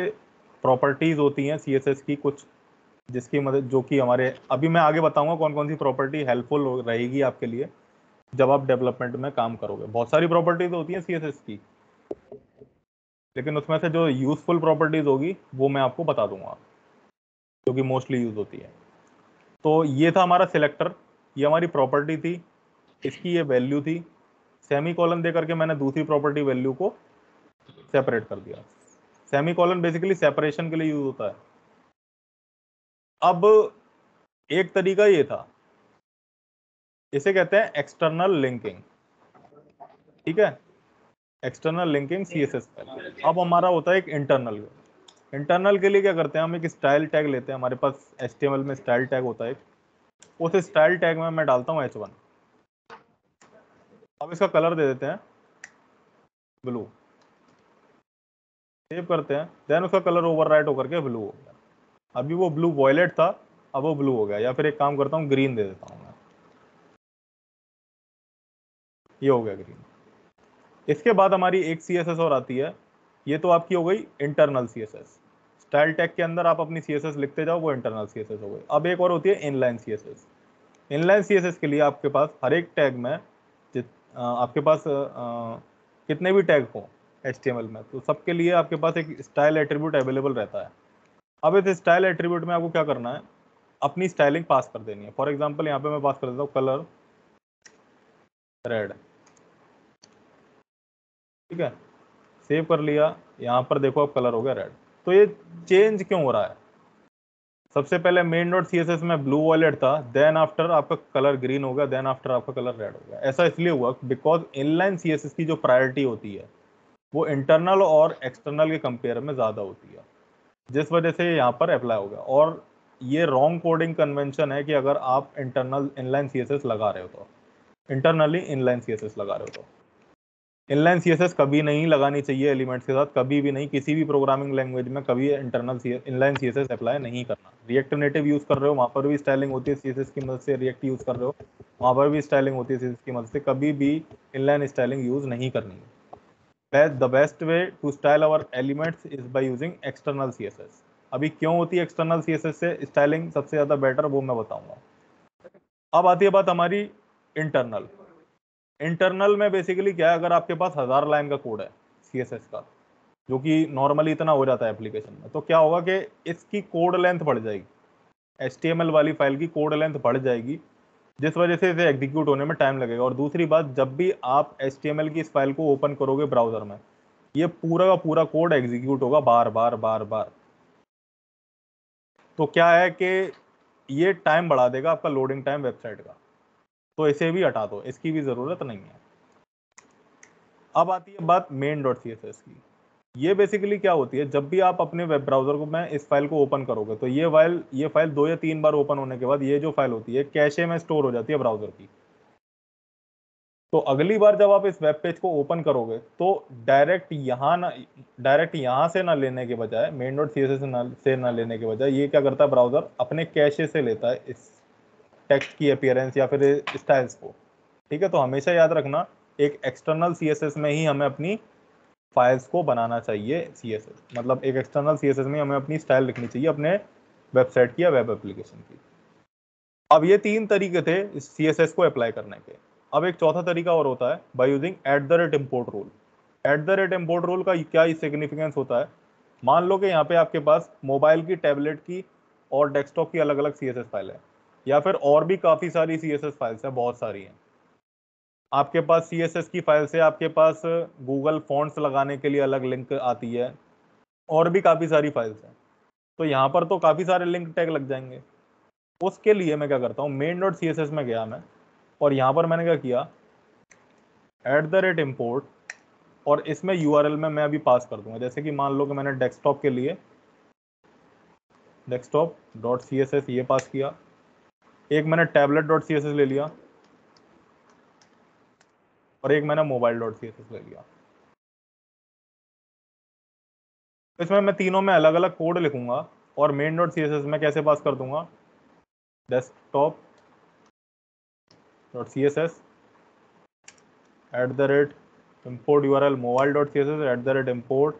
प्रॉपर्टीज होती हैं CSS की कुछ, जिसकी मदद, जो कि हमारे, अभी मैं आगे बताऊंगा कौन कौन सी प्रॉपर्टी हेल्पफुल रहेगी आपके लिए जब आप डेवलपमेंट में काम करोगे। बहुत सारी प्रॉपर्टीज होती हैं CSS की, लेकिन उसमें से जो यूजफुल प्रॉपर्टीज होगी वो मैं आपको बता दूंगा, जो कि मोस्टली यूज होती है। तो ये था हमारा सिलेक्टर, ये हमारी प्रॉपर्टी थी, इसकी ये वैल्यू थी। सेमी कॉलन दे करके मैंने दूसरी प्रॉपर्टी वैल्यू को सेपरेट कर दिया। सेमी कॉलन बेसिकली सेपरेशन के लिए यूज होता है। अब एक तरीका ये था, इसे कहते हैं एक्सटर्नल लिंकिंग, ठीक है, एक्सटर्नल लिंकिंग CSS फाइल। अब हमारा होता है एक इंटरनल। इंटरनल के लिए क्या करते हैं, हम एक स्टाइल टैग लेते हैं, हमारे पास HTML में स्टाइल टैग होता है, उस स्टाइल टैग में मैं डालता हूँ H1। अब इसका कलर दे देते हैं ब्लू, सेव करते हैं, देन उसका कलर ओवरराइट होकर के ब्लू हो गया। अभी वो ब्लू वॉयलेट था, अब वो ब्लू हो गया। या फिर एक काम करता हूँ, ग्रीन दे देता हूँ मैं, ये हो गया ग्रीन। इसके बाद हमारी एक CSS और आती है, ये तो आपकी हो गई इंटरनल CSS। स्टाइल टैग के अंदर आप अपनी CSS लिखते जाओ, वो इंटरनल CSS हो गई। अब एक और होती है इनलाइन CSS। इनलाइन CSS के लिए आपके पास हर एक टैग में आपके पास कितने भी टैग हो HTML में, तो सबके लिए आपके पास एक स्टाइल एट्रीब्यूट अवेलेबल रहता है। अब इस स्टाइल एट्रीब्यूट में आपको क्या करना है, अपनी स्टाइलिंग पास कर देनी है। फॉर एग्जांपल यहाँ पे मैं पास कर देता हूँ कलर रेड, ठीक है, सेव कर लिया। यहाँ पर देखो अब कलर हो गया रेड। तो ये चेंज क्यों हो रहा है, सबसे पहले मेन डॉट CSS में ब्लू वॉयलेट था, देन आफ्टर आपका कलर ग्रीन हो गया, देन आफ्टर आपका कलर रेड हो गया। ऐसा इसलिए हुआ बिकॉज इनलाइन CSS की जो प्रायोरिटी होती है वो इंटरनल और एक्सटर्नल के कंपेयर में ज्यादा होती है, जिस वजह से यहाँ पर अप्लाई हो गया। और ये रॉन्ग कोडिंग कन्वेंशन है कि अगर आप इंटरनल इनलाइन CSS लगा रहे हो तो, इंटरनली इनलाइन CSS लगा रहे हो तो इनलाइन CSS कभी नहीं लगानी चाहिए एलिमेंट्स के साथ, कभी भी नहीं, किसी भी प्रोग्रामिंग लैंग्वेज में कभी इंटरनल इनलाइन CSS अप्लाई नहीं करना। रिएक्ट नेटिव यूज कर रहे हो, वहां पर भी स्टाइलिंग होती है CSS की मदद से, रिएक्ट यूज कर रहे हो वहां पर भी स्टाइलिंग होती है CSS की मदद से, कभी भी इनलाइन स्टाइलिंग यूज नहीं करनी है। The best way to style our elements is by using external CSS। अभी क्यों होती है एक्सटर्नल CSS से स्टाइलिंग सबसे ज्यादा बेटर, वो मैं बताऊंगा। अब आती है बात हमारी इंटरनल। इंटरनल में बेसिकली क्या है, अगर आपके पास 1000 लाइन का कोड है CSS का, जो कि नॉर्मली इतना हो जाता है एप्लीकेशन में, तो क्या होगा कि इसकी कोड लेंथ बढ़ जाएगी, HTML वाली फाइल की कोड लेंथ बढ़ जाएगी, जिस वजह से इसे एग्जीक्यूट होने में टाइम लगेगा। और दूसरी बात, जब भी आप HTML की इस फाइल को ओपन करोगे ब्राउजर में, ये पूरा का पूरा कोड एग्जीक्यूट होगा बार बार बार बार। तो क्या है कि ये टाइम बढ़ा देगा आपका लोडिंग टाइम वेबसाइट का, तो इसे भी हटा दो, इसकी भी जरूरत नहीं है। अब आती है बात मेन डॉट CSS की। ये बेसिकली क्या होती है, जब भी आप अपने वेब ब्राउजर को में इस फाइल को ओपन करोगे तो ये फाइल 2 या 3 बार ओपन होने के बाद ये जो फाइल होती है कैशे में स्टोर हो जाती है ब्राउजर की। तो अगली बार जब आप इस वेब पेज को ओपन करोगे तो डायरेक्ट यहाँ से ना लेने के बजाय, मेन डॉट CSS से ना लेने के बजाय, ये क्या करता है ब्राउजर अपने कैशे से लेता है इस टेक्स्ट की अपीयरेंस या फिर स्टाइल्स को, ठीक है। तो हमेशा याद रखना, एक एक्सटर्नल CSS में ही हमें अपनी फाइल्स को बनाना चाहिए CSS, मतलब एक एक्सटर्नल CSS में हमें अपनी स्टाइल लिखनी चाहिए अपने वेबसाइट की या वेब एप्लीकेशन की। अब ये 3 तरीके थे इस CSS को अप्लाई करने के। अब एक चौथा तरीका और होता है by using @import rule. @import rule का क्या सिग्निफिकेंस होता है, मान लो कि यहाँ पे आपके पास मोबाइल की, टैबलेट की और डेस्कटॉप की अलग अलग CSS फाइल है, या फिर और भी काफी सारी CSS फाइल्स है, बहुत सारी हैं आपके पास। CSS की फाइल से आपके पास गूगल फॉन्ट्स लगाने के लिए अलग लिंक आती है, और भी काफी सारी फाइल्स हैं। तो यहाँ पर तो काफी सारे लिंक टैग लग जाएंगे। उसके लिए मैं क्या करता हूँ, मेन डॉट CSS में गया मैं, और यहाँ पर मैंने क्या किया, @import, और इसमें URL में मैं अभी पास कर दूंगा। जैसे कि मान लो कि मैंने डेस्कटॉप के लिए desktop.css ये पास किया, एक मैंने tablet.css ले लिया, और एक मैंने mobile.css ले लिया। इसमें मैं तीनों में अलग अलग कोड लिखूंगा, और मेन डॉट CSS में कैसे पास कर दूंगा, desktop.css @import URL mobile.css @import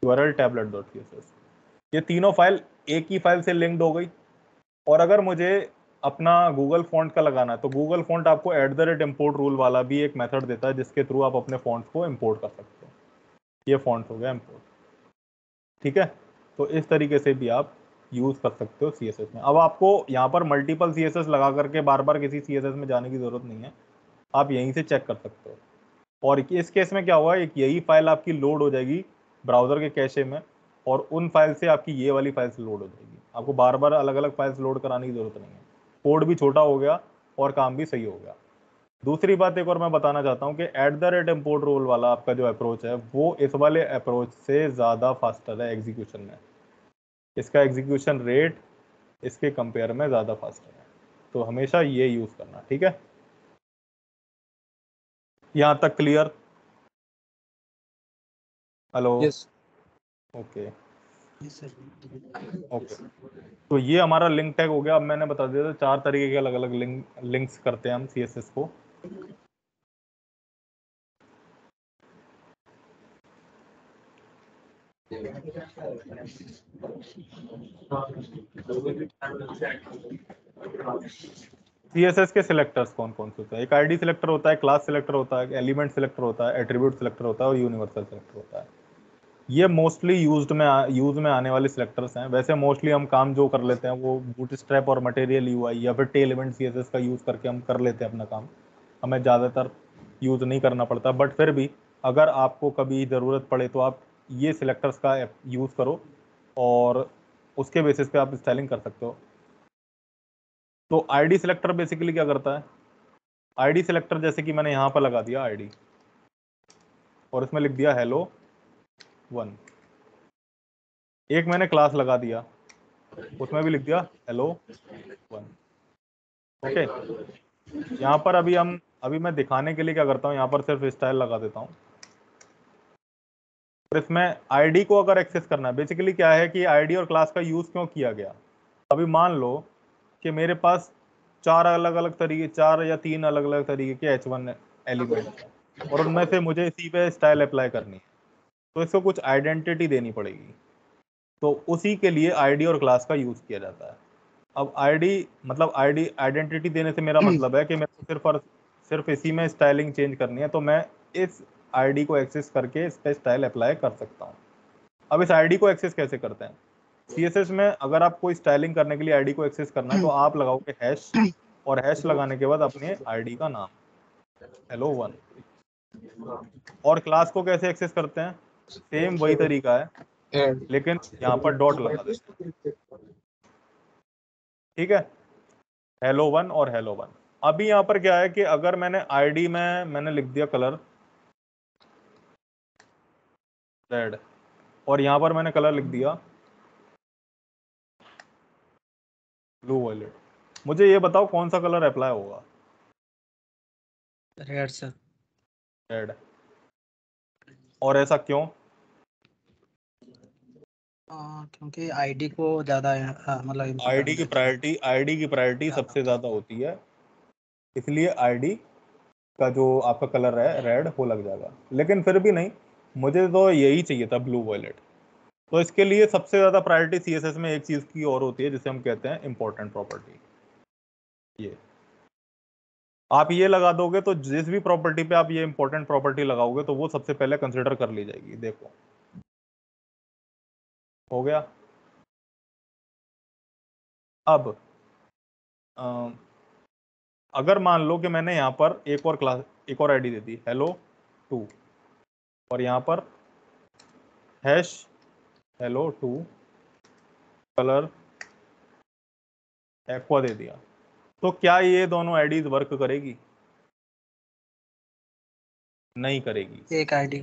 URL tablet.css। ये तीनों फाइल एक ही फाइल से लिंक्ड हो गई। और अगर मुझे अपना गूगल फॉन्ट का लगाना है तो गूगल फॉन्ट आपको @import रूल वाला भी एक मेथड देता है जिसके थ्रू आप अपने फॉन्ट्स को इंपोर्ट कर सकते हो। ये फॉन्ट हो गया इंपोर्ट, ठीक है। तो इस तरीके से भी आप यूज कर सकते हो CSS में। अब आपको यहाँ पर मल्टीपल CSS लगा करके बार बार किसी CSS में जाने की जरूरत नहीं है, आप यहीं से चेक कर सकते हो। और इस केस में क्या हुआ, एक यही फाइल आपकी लोड हो जाएगी ब्राउजर के कैशे में, और उन फाइल से आपकी ये वाली फाइल्स लोड हो जाएगी। आपको बार बार अलग अलग फाइल्स लोड कराने की जरूरत नहीं है। कोड भी छोटा हो गया और काम भी सही हो गया। दूसरी बात एक और मैं बताना चाहता हूँ कि @import रूल वाला आपका जो अप्रोच है वो इस वाले अप्रोच से ज़्यादा फास्टर है एग्जीक्यूशन में। इसका एग्जीक्यूशन रेट इसके कंपेयर में ज़्यादा फास्टर है, तो हमेशा ये यूज़ करना, ठीक है। यहाँ तक clear? Hello? Yes okay Yes, sir. Okay. तो ये हमारा लिंक टैग हो गया। अब मैंने बता दिया था 4 तरीके के अलग अलग लिंक्स करते हैं हम CSS को। CSS के सिलेक्टर्स कौन कौन से होते हैं? एक ID सिलेक्टर होता है, क्लास सिलेक्टर होता है, एलिमेंट सिलेक्टर होता है, एट्रीब्यूट सिलेक्टर होता है और यूनिवर्सल सिलेक्टर होता है। ये मोस्टली यूज में आने वाले सिलेक्टर्स हैं। वैसे मोस्टली हम काम जो कर लेते हैं वो बूटस्ट्रैप और मटेरियल UI या फिर टेल इवेंट CSS का यूज करके हम कर लेते हैं अपना काम, हमें ज़्यादातर यूज नहीं करना पड़ता। बट फिर भी अगर आपको कभी ज़रूरत पड़े तो आप ये सिलेक्टर्स का यूज़ करो और उसके बेसिस पे आप स्टाइलिंग कर सकते हो। तो ID सिलेक्टर बेसिकली क्या करता है? ID सिलेक्टर जैसे कि मैंने यहाँ पर लगा दिया ID और इसमें लिख दिया hello1। एक मैंने क्लास लगा दिया, उसमें भी लिख दिया hello1। ओके, यहाँ पर अभी मैं दिखाने के लिए क्या करता हूँ, यहाँ पर सिर्फ स्टाइल लगा देता हूँ। और इसमें ID को अगर एक्सेस करना है, बेसिकली क्या है कि ID और क्लास का यूज क्यों किया गया। अभी मान लो कि मेरे पास 4 या 3 अलग अलग तरीके के H1 एलिमेंट्स हैं और उनमें से मुझे इसी पे स्टाइल अप्लाई करनी है, तो इसको कुछ आइडेंटिटी देनी पड़ेगी। तो उसी के लिए ID और क्लास का यूज किया जाता है। अब ID आइडेंटिटी देने से मेरा मतलब है कि मेरे को सिर्फ और सिर्फ इसी में स्टाइलिंग चेंज करनी है, तो मैं इस ID को एक्सेस करके इस पे स्टाइल अप्लाई कर सकता हूँ। अब इस ID को एक्सेस कैसे करते हैं? CSS में अगर आप कोई स्टाइलिंग करने के लिए ID को एक्सेस करना है तो आप लगाओगे हैश, और हैश लगाने के बाद अपने ID का नाम hello1। और क्लास को कैसे एक्सेस करते हैं? सेम वही तरीका है, ऐड लेकिन यहाँ पर डॉट लगा देते हैं, ठीक है। hello1 और hello1। अभी यहाँ पर क्या है कि अगर मैंने ID में मैंने लिख दिया कलर रेड और यहाँ पर मैंने कलर लिख दिया ब्लू वॉयलेट, मुझे ये बताओ कौन सा कलर अप्लाई होगा? Red sir. रेड। और ऐसा क्यों? क्योंकि आईडी को ज्यादा मतलब ID की प्रायोरिटी सबसे ज्यादा होती है, इसलिए ID का जो आपका कलर है रेड वो लग जाएगा। लेकिन फिर भी नहीं, मुझे तो यही चाहिए था ब्लू वॉयलेट। तो इसके लिए सबसे ज्यादा प्रायोरिटी CSS में एक चीज की और होती है जिसे हम कहते हैं इंपॉर्टेंट प्रॉपर्टी। ये आप ये लगा दोगे तो जिस भी प्रॉपर्टी पे आप ये इंपॉर्टेंट प्रॉपर्टी लगाओगे तो वो सबसे पहले कंसिडर कर ली जाएगी। देखो हो गया। अब अगर मान लो कि मैंने यहाँ पर एक और ID दे दी hello2 और यहाँ पर हैश hello2 कलर एक्वा दे दिया, तो क्या ये दोनों IDs वर्क करेगी? नहीं करेगी। एक आईडी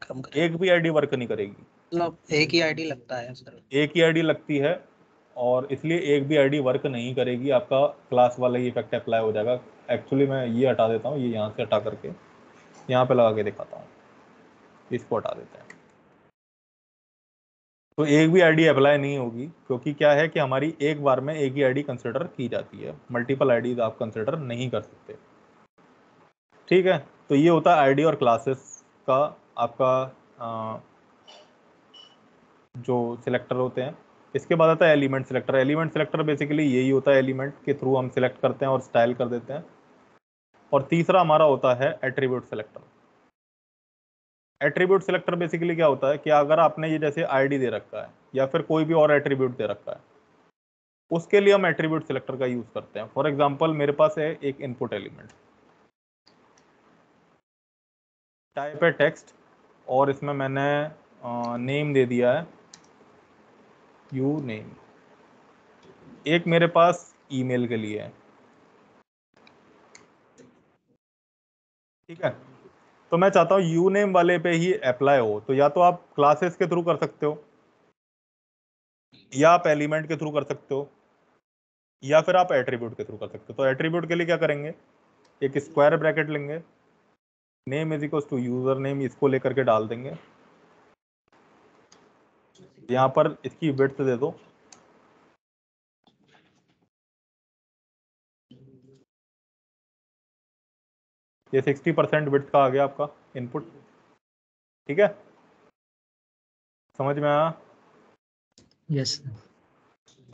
कम कर, एक भी ID वर्क नहीं करेगी। मतलब एक ही आईडी लगता है सर। एक ही ID लगती है और इसलिए एक भी ID वर्क नहीं करेगी, आपका क्लास वाला ही इफेक्ट अप्लाई हो जाएगा। एक्चुअली मैं ये हटा देता हूँ, ये यहाँ से हटा करके यहाँ पे लगा के दिखाता हूँ, इसको हटा देते हैं। तो एक भी ID अप्लाई नहीं होगी, क्योंकि क्या है कि हमारी एक बार में एक ही ID कंसिडर की जाती है, मल्टीपल IDs आप कंसिडर नहीं कर सकते, ठीक है। तो ये होता है ID और क्लासेस का आपका जो सिलेक्टर होते हैं। इसके बाद आता है element selector. Element selector basically यही होता है, एलिमेंट के थ्रू हम सिलेक्ट करते हैं और स्टाइल कर देते हैं। और तीसरा हमारा होता है attribute selector. Attribute selector basically क्या होता है कि अगर आपने ये जैसे आईडी दे रखा है या फिर कोई भी और एट्रीब्यूट दे रखा है, उसके लिए हम एट्रीब्यूट सिलेक्टर का यूज करते हैं। फॉर एग्जांपल मेरे पास है एक इनपुट एलिमेंट, टाइप है टेक्स्ट, और इसमें मैंने नेम दे दिया है यू नेम। एक मेरे पास ईमेल के लिए है, ठीक है। तो मैं चाहता हूं यू नेम वाले पे ही अप्लाई हो, तो या तो आप क्लासेस के थ्रू कर सकते हो, या आप एलिमेंट के थ्रू कर सकते हो, या फिर आप एट्रीब्यूट के थ्रू कर सकते हो। तो एट्रीब्यूट के लिए क्या करेंगे, एक स्क्वायर ब्रैकेट लेंगे, name is equal to user name, इसको लेकर के डाल देंगे। यहां पर इसकी विड्थ दे दो, ये 60% विड्थ का आ गया आपका इनपुट, ठीक है। समझ में आया? यस।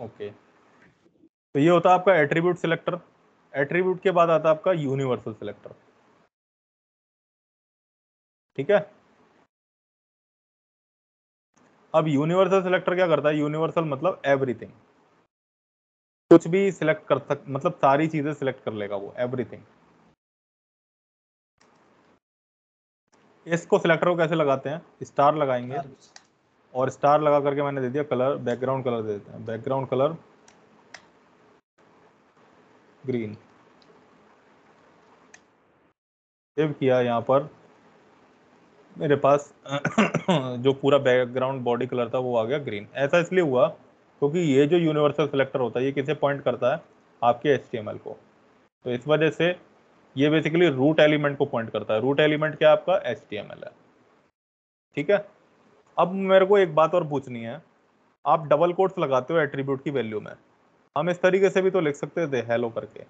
ओके, तो ये होता है आपका एट्रीब्यूट सिलेक्टर। एट्रीब्यूट के बाद आता है आपका यूनिवर्सल सिलेक्टर, ठीक है। अब यूनिवर्सल सिलेक्टर क्या करता है, यूनिवर्सल मतलब एवरीथिंग, कुछ भी सिलेक्ट कर सक, मतलब सारी चीजें सिलेक्ट कर लेगा वो, एवरीथिंग। इसको सिलेक्टर को कैसे लगाते हैं, स्टार लगाएंगे, और स्टार लगा करके मैंने दे दिया कलर, बैकग्राउंड कलर दे देते हैं, बैकग्राउंड कलर ग्रीन। सेव किया, यहाँ पर मेरे पास जो पूरा बैकग्राउंड बॉडी कलर था वो आ गया ग्रीन। ऐसा इसलिए हुआ क्योंकि ये जो यूनिवर्सल सिलेक्टर होता है ये किसे पॉइंट करता है, आपके HTML को। तो इस वजह से ये बेसिकली रूट एलिमेंट को पॉइंट करता है। रूट एलिमेंट क्या आपका HTML है, ठीक है। अब मेरे को एक बात और पूछनी है, आप डबल कोट्स लगाते हो एट्रीब्यूट की वैल्यू में, हम इस तरीके से भी तो लिख सकते थे हेलो करके,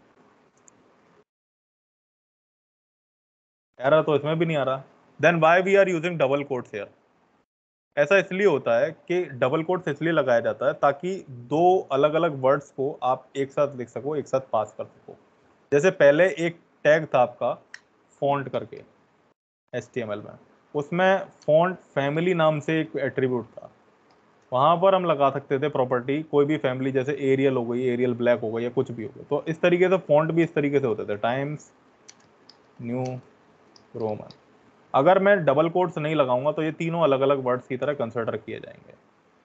एरर तो इसमें भी नहीं आ रहा। Then why we are using double quotes here? ऐसा इसलिए होता है कि डबल कोट्स इसलिए लगाया जाता है ताकि दो अलग अलग वर्ड्स को आप एक साथ लिख सको, एक साथ पास कर सको। जैसे पहले एक टैग था आपका फॉन्ट करके HTML में, उसमें फॉन्ट फैमिली नाम से एक एट्रीब्यूट था, वहां पर हम लगा सकते थे प्रॉपर्टी कोई भी फैमिली, जैसे एरियल हो गई, एरियल ब्लैक हो गई, या कुछ भी हो गया। तो इस तरीके से फॉन्ट भी इस तरीके से होते थे, टाइम्स न्यू रोमन। अगर मैं डबल कोट्स नहीं लगाऊंगा तो ये तीनों अलग अलग वर्ड्स की तरह कंसिडर किए जाएंगे,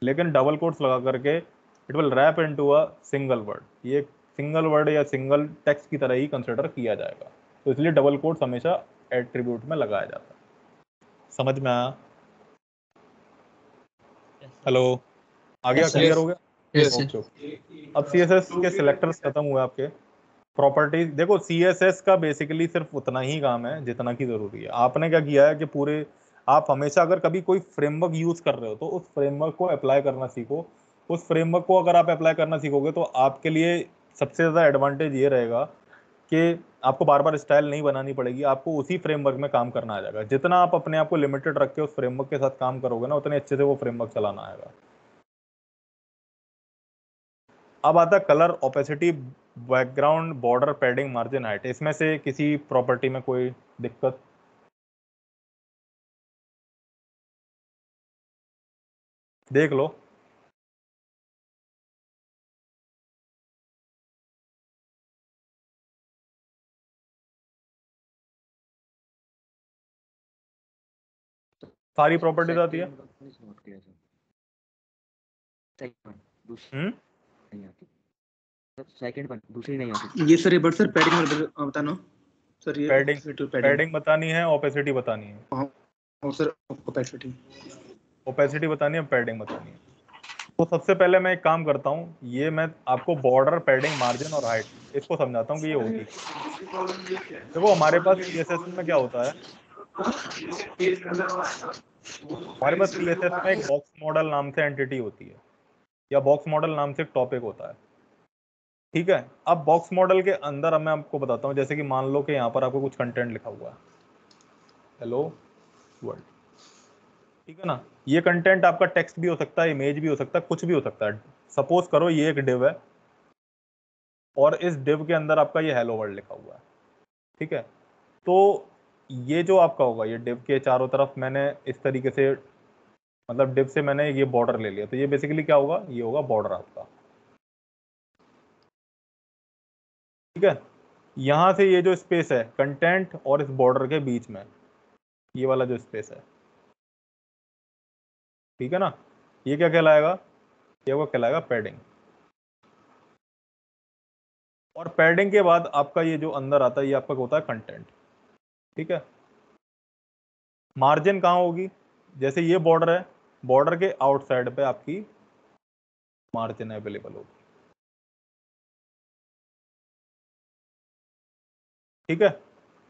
लेकिन डबल कोट्स लगा करके it will wrap into a single word, ये सिंगल वर्ड या सिंगल टेक्स्ट की तरह ही कंसिडर किया जाएगा। तो इसलिए डबल कोट्स हमेशा एट्रीब्यूट में लगाया जाता है। समझ में आया? हेलो, आ गया? क्लियर हो गया? Yes okay okay. अब CSS के सिलेक्टर्स खत्म हुए आपके। प्रॉपर्टीज देखो, CSS का बेसिकली सिर्फ उतना ही काम है जितना की जरूरी है। आपने क्या किया है कि पूरे, आप हमेशा अगर कभी कोई फ्रेमवर्क यूज कर रहे हो तो उस फ्रेमवर्क को अप्लाई करना सीखो। उस फ्रेमवर्क को अगर आप अप्लाई करना सीखोगे तो आपके लिए सबसे ज्यादा एडवांटेज ये रहेगा कि आपको बार बार स्टाइल नहीं बनानी पड़ेगी, आपको उसी फ्रेमवर्क में काम करना आ जाएगा। जितना आप अपने आप को लिमिटेड रख के उस फ्रेमवर्क के साथ काम करोगे ना, उतने अच्छे से वो फ्रेमवर्क चलाना आएगा। अब आता है colour, opacity, background, border, padding, margin, height. इसमें से किसी प्रॉपर्टी में कोई दिक्कत? देख लो। सारी प्रॉपर्टीज आती है। सेकंड वन दूसरी नहीं आती। ये सर ये बट सर पैडिंग बताना सर, ये पैडिंग, पैडिंग पैडिंग बतानी है, ओपेसिटी बतानी है। और सर ओपेसिटी ओपेसिटी बतानी है, पैडिंग बतानी है। तो सबसे पहले मैं एक काम करता हूँ, ये मैं आपको बॉर्डर, पैडिंग, मार्जिन और हाइट इसको समझाता हूँ कि ये होती है। देखो हमारे पास CSS में क्या होता है, हमारे पास CSS में एक बॉक्स मॉडल नाम से एंटिटी होती है, या बॉक्स मॉडल नाम से एक टॉपिक होता है, ठीक है। अब बॉक्स मॉडल के अंदर मैं आपको बताता हूँ, जैसे कि मान लो कि यहाँ पर आपको कुछ कंटेंट लिखा हुआ है, हेलो वर्ल्ड, ठीक है ना। ये कंटेंट आपका टेक्स्ट भी हो सकता है, इमेज भी हो सकता है, कुछ भी हो सकता है। सपोज करो ये एक डिव है और इस डिव के अंदर आपका ये हेलो वर्ल्ड लिखा हुआ है, ठीक है। तो ये जो आपका होगा, ये डिव के चारों तरफ मैंने इस तरीके से, मतलब डिव से मैंने ये बॉर्डर ले लिया, तो ये बेसिकली क्या होगा, ये होगा बॉर्डर आपका, ठीक है। यहां से ये जो स्पेस है कंटेंट और इस बॉर्डर के बीच में, ये वाला जो स्पेस है, ठीक है ना, ये क्या कहलाएगा, ये वो कहलाएगा पैडिंग। और पैडिंग के बाद आपका ये जो अंदर आता है, ये आपका होता है कंटेंट, ठीक है। मार्जिन कहाँ होगी, जैसे ये बॉर्डर है, बॉर्डर के आउटसाइड पे आपकी मार्जिन अवेलेबल होगी, ठीक है।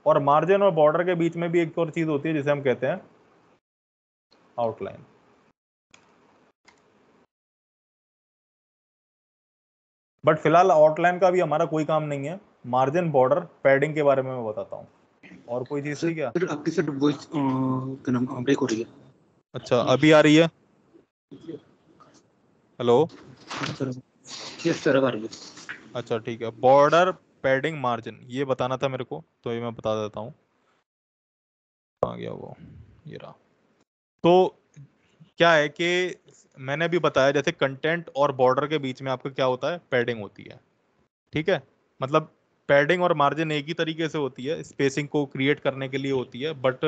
और मार्जिन और बॉर्डर के बीच में भी एक और चीज होती है जिसे हम कहते हैं आउटलाइन। बट फिलहाल आउटलाइन का भी हमारा कोई काम नहीं है, मार्जिन बॉर्डर पैडिंग के बारे में मैं बताता हूँ। और कोई चीज थी क्या? सर आपकी सर वॉइस क्या नाम ब्रेक हो रही है। अच्छा अभी आ रही है? हेलो, सर यस सर अब आ रही है। अच्छा ठीक है। बॉर्डर पैडिंग मार्जिन ये बताना था मेरे को, तो ये मैं बता देता हूँ। आ गया वो, ये रहा। तो क्या है कि मैंने अभी बताया जैसे कंटेंट और बॉर्डर के बीच में आपका क्या होता है, पैडिंग होती है, ठीक है। मतलब पैडिंग और मार्जिन एक ही तरीके से होती है, स्पेसिंग को क्रिएट करने के लिए होती है, बट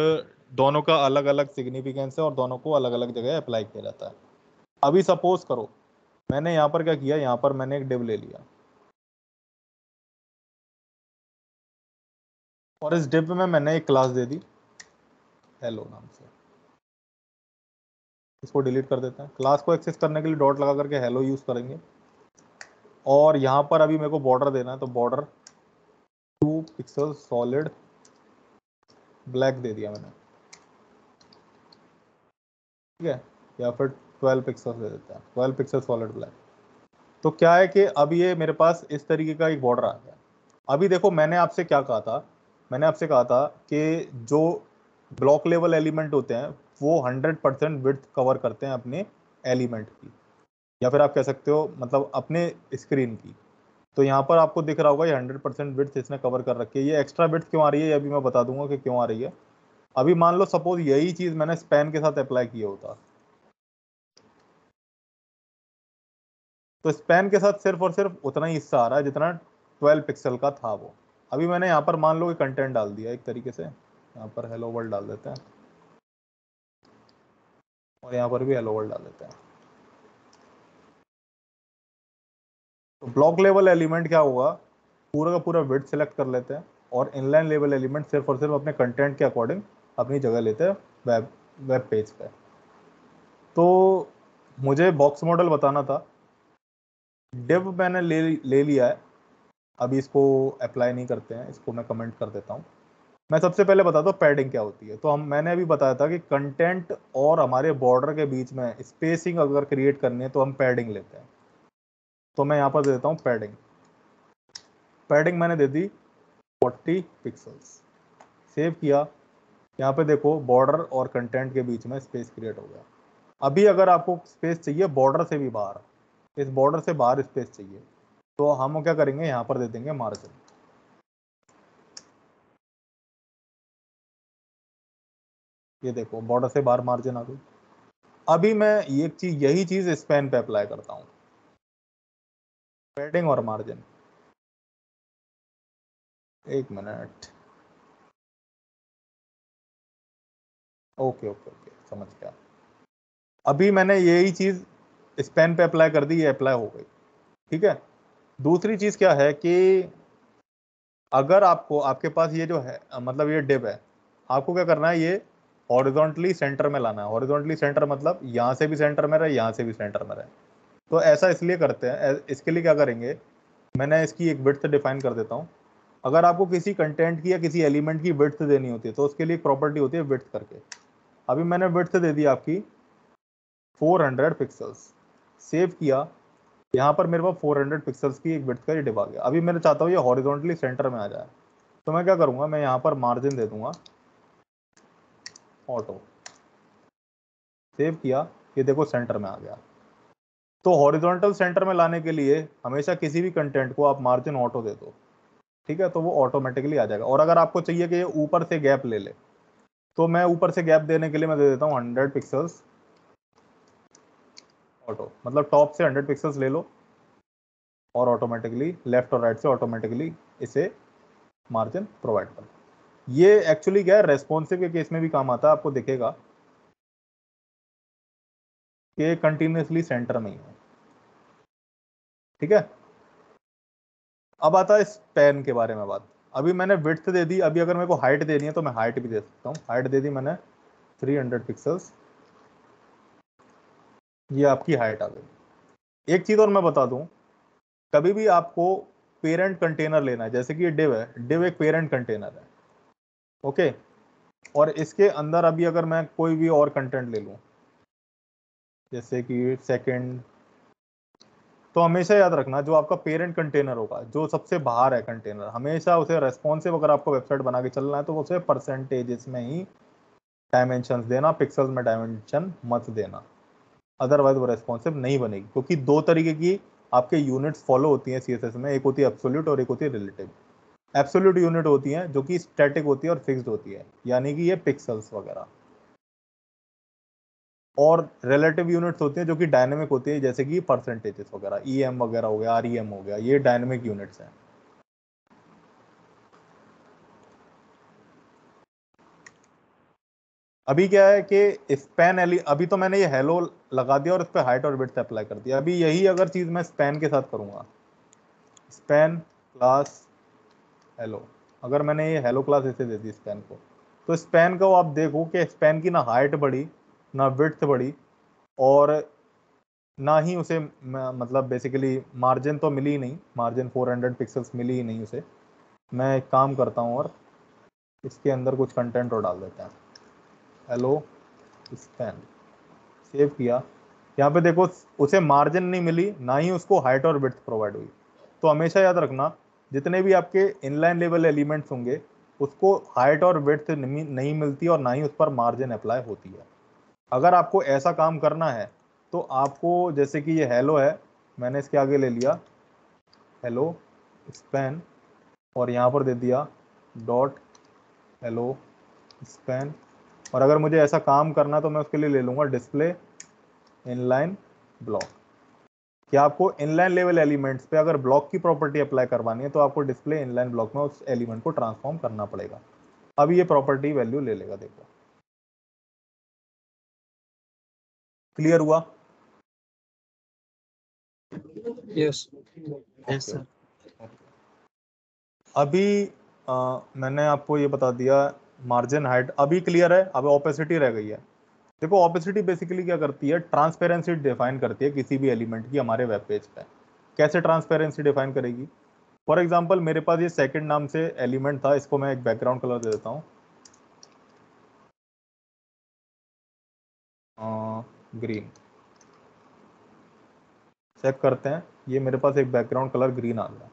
दोनों का अलग अलग सिग्निफिकेंस है और दोनों को अलग अलग जगह अप्लाई किया जाता है। अभी सपोज करो मैंने यहाँ पर क्या किया, यहाँ पर मैंने एक डिव ले लिया और इस डिव में मैंने एक क्लास दे दी हेलो नाम से। इसको डिलीट कर देते हैं। क्लास को एक्सेस करने के लिए डॉट लगा करके हेलो यूज करेंगे। और यहाँ पर अभी मेरे को बॉर्डर देना है, तो बॉर्डर 2 पिक्सल सॉलिड ब्लैक दे दिया मैंने, ठीक है। या फिर 12 पिक्सल दे देते हैं, 12 पिक्सल सॉलिड ब्लैक। तो क्या है कि अब ये मेरे पास इस तरीके का एक बॉर्डर आ गया। अभी देखो मैंने आपसे क्या कहा था, मैंने आपसे कहा था कि जो ब्लॉक लेवल एलिमेंट होते हैं वो 100% विड्थ कवर करते हैं अपने एलिमेंट की, या फिर आप कह सकते हो मतलब अपने स्क्रीन की। तो यहाँ पर आपको दिख रहा होगा ये 100% विड्थ इसने कवर कर रखी है। ये एक्स्ट्रा विड्थ क्यों आ रही है, ये अभी मैं बता दूंगा कि क्यों आ रही है। अभी मान लो सपोज यही चीज मैंने स्पैन के साथ अप्लाई किया होता, तो स्पैन के साथ सिर्फ और सिर्फ उतना ही हिस्सा आ रहा है जितना 12 पिक्सल का था वो। अभी मैंने यहाँ पर मान लो कि कंटेंट डाल दिया एक तरीके से, यहाँ पर हेलो वर्ल्ड डाल देते हैं और यहाँ पर भी हेलो वर्ल्ड डाल देते हैं। तो ब्लॉक लेवल एलिमेंट क्या होगा, पूरा का पूरा विड्थ सेलेक्ट कर लेते हैं और इनलाइन लेवल एलिमेंट सिर्फ और सिर्फ अपने कंटेंट के अकॉर्डिंग अपनी जगह लेते हैं वेब पेज पे। तो मुझे बॉक्स मॉडल बताना था, डिव मैंने ले लिया है। अभी इसको अप्लाई नहीं करते हैं, इसको मैं कमेंट कर देता हूँ। मैं सबसे पहले बताता हूँ पैडिंग क्या होती है। तो मैंने अभी बताया था कि कंटेंट और हमारे बॉर्डर के बीच में स्पेसिंग अगर क्रिएट करनी है तो हम पैडिंग लेते हैं। तो मैं यहाँ पर दे देता हूँ पैडिंग। पैडिंग मैंने दे दी 40 पिक्सल्स, सेव किया। यहाँ पे देखो बॉर्डर और कंटेंट के बीच में स्पेस क्रिएट हो गया। अभी अगर आपको स्पेस चाहिए बॉर्डर से भी बाहर, इस बॉर्डर से बाहर स्पेस चाहिए, तो हम क्या करेंगे, यहाँ पर दे देंगे मार्जिन। ये देखो बॉर्डर से बाहर मार्जिन आ गई। अभी मैं यही चीज स्पैन पे अप्लाई करता हूँ, पैडिंग और मार्जिन। एक मिनट, ओके ओके ओके, समझ गया। अभी मैंने यही चीज स्पैन पे अप्लाई कर दी, ये अप्लाई हो गई, ठीक है। दूसरी चीज क्या है कि अगर आपको आपके पास ये जो है मतलब ये डिव है, आपको क्या करना है, ये हॉरिजॉन्टली सेंटर में लाना है। हॉरिजॉन्टली सेंटर मतलब यहाँ से भी सेंटर में रहे, यहाँ से भी सेंटर में रहे। तो ऐसा इसलिए करते हैं, इसके लिए क्या करेंगे, मैंने इसकी एक विड्थ डिफाइन कर देता हूँ। अगर आपको किसी कंटेंट की या किसी एलिमेंट की विड्थ देनी होती है तो उसके लिए एक प्रॉपर्टी होती है विड्थ करके। अभी मैंने विड्थ दे दी आपकी 400 पिक्सल्स, सेव किया। यहाँ पर मेरे पास 400 पिक्सल्स की एक विड्थ का ये डिव आ गया। अभी मैं चाहता हूँ ये हॉरिजॉन्टली सेंटर में आ जाए, तो मैं क्या करूँगा, मैं यहाँ पर मार्जिन दे दूंगा ऑटो। सेव किया, ये देखो सेंटर में आ गया। तो हॉरिजॉन्टल सेंटर में लाने के लिए हमेशा किसी भी कंटेंट को आप मार्जिन ऑटो दे दो, ठीक है, तो वो ऑटोमेटिकली आ जाएगा। और अगर आपको चाहिए कि ये ऊपर से गैप ले ले, तो मैं ऊपर से गैप देने के लिए मैं दे देता हूँ 100 पिक्सल्स ऑटो, मतलब टॉप से 100 पिक्सल्स ले लो और ऑटोमेटिकली लेफ्ट और राइट से ऑटोमेटिकली इसे मार्जिन प्रोवाइड कर। ये एक्चुअली क्या है, रेस्पॉन्सिव के केस में भी काम आता है, आपको दिखेगा कि कंटिन्यूसली सेंटर में ही है, ठीक है। अब आता है स्पैन के बारे में बात। अभी मैंने विड्थ दे दी, अभी अगर मेरे को हाइट देनी है तो मैं हाइट भी दे सकता हूँ। हाइट दे दी मैंने 300 पिक्सल्स, ये आपकी हाइट आ गई। एक चीज और मैं बता दूं, कभी भी आपको पेरेंट कंटेनर लेना है, जैसे कि ये डिव है, डिव एक पेरेंट कंटेनर है, ओके। और इसके अंदर अभी अगर मैं कोई भी और कंटेंट ले लूं, जैसे कि सेकंड, तो हमेशा याद रखना जो आपका पेरेंट कंटेनर होगा, जो सबसे बाहर है कंटेनर, हमेशा उसे रेस्पॉन्सिव, अगर आपको वेबसाइट बना के चलना है तो उसे परसेंटेजेस में ही डायमेंशंस देना, पिक्सल्स में डायमेंशन मत देना, अदरवाइज वो रेस्पॉन्सिव नहीं बनेगी। क्योंकि दो तरीके की आपके यूनिट्स फॉलो होती हैं सीएसएस में, एक होती है एब्सोल्यूट और एक होती है रिलेटिव। एब्सोल्यूट यूनिट होती हैं जो कि स्टैटिक होती है और फिक्स्ड होती है, यानी कि ये पिक्सल्स वगैरह, और रिलेटिव यूनिट्स होती हैं जो कि डायनेमिक होती है, जैसे कि परसेंटेजेस वगैरह, ईएम वगैरह हो गया, आरईएम हो गया, ये डायनेमिक यूनिट्स हैं। अभी क्या है कि स्पैन एली, अभी तो मैंने ये हेलो लगा दिया और इस पर हाइट और विड्थ अप्लाई कर दिया। अभी यही अगर चीज मैं स्पैन के साथ करूंगा, स्पैन क्लास हेलो, अगर मैंने ये हेलो क्लास इसे दे दी स्पैन को, तो स्पैन को आप देखो कि स्पैन की ना हाइट बढ़ी ना विड्थ बढ़ी, और ना ही उसे मतलब बेसिकली मार्जिन तो मिली ही नहीं, मार्जिन 400 पिक्सल्स मिली ही नहीं उसे। मैं एक काम करता हूँ और इसके अंदर कुछ कंटेंट और डाल देते हैं, हेलो स्पैन, सेव किया। यहाँ पे देखो उसे मार्जिन नहीं मिली, ना ही उसको हाइट और विड्थ प्रोवाइड हुई। तो हमेशा याद रखना जितने भी आपके इनलाइन लेवल एलिमेंट्स होंगे उसको हाइट और विड्थ नहीं मिलती और ना ही उस पर मार्जिन अप्लाई होती है। अगर आपको ऐसा काम करना है तो आपको, जैसे कि ये हेलो है, मैंने इसके आगे ले लिया हेलो स्पैन और यहाँ पर दे दिया डॉट हेलो स्पैन, और अगर मुझे ऐसा काम करना तो मैं उसके लिए ले लूंगा डिस्प्ले इनलाइन ब्लॉक। कि आपको इनलाइन लेवल एलिमेंट्स पे अगर ब्लॉक की प्रॉपर्टी अप्लाई करवानी है तो आपको डिस्प्ले इनलाइन ब्लॉक में उस एलिमेंट को ट्रांसफॉर्म करना पड़ेगा। अब ये प्रॉपर्टी वैल्यू ले लेगा, देखो क्लियर हुआ? Yes yes sir. अभी मैंने आपको ये बता दिया मार्जिन हाइट, अभी क्लियर है। अब ऑपेसिटी रह गई है। देखो ऑपेसिटी बेसिकली क्या करती है, ट्रांसपेरेंसी डिफाइन करती है किसी भी एलिमेंट की हमारे वेब पेज पे। कैसे ट्रांसपेरेंसी डिफाइन करेगी? फॉर एग्जांपल मेरे पास ये सेकंड नाम से एलिमेंट था, इसको मैं एक बैकग्राउंड कलर दे देता हूँ, ग्रीन। चेक करते हैं, ये मेरे पास एक बैकग्राउंड कलर ग्रीन आ गया।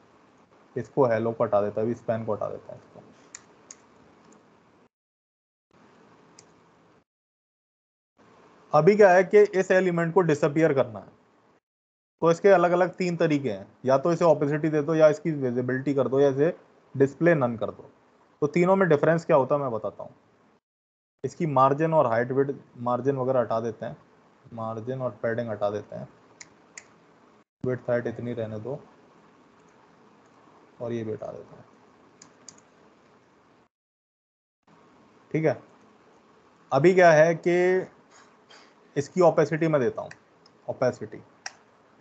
इसको हेलो को हटा देता है, अभी स्पैन को हटा देता है इसको। अभी क्या है कि इस एलिमेंट को डिसअपियर करना है, तो इसके अलग अलग तीन तरीके हैं, या तो इसे ऑपेसिटी दे दो, या इसकी विजिबिलिटी कर दो, या इसे डिस्प्ले नन कर दो। तो तीनों में डिफरेंस क्या होता है मैं बताता हूँ। इसकी मार्जिन और हाइट विड्थ, मार्जिन वगैरह हटा देते हैं, मार्जिन और पैडिंग हटा देते हैं, विड्थ हाइट इतनी रहने दो, और ये भी हटा देते हैं, ठीक है। अभी क्या है कि इसकी ओपेसिटी मैं देता हूँ, ओपेसिटी,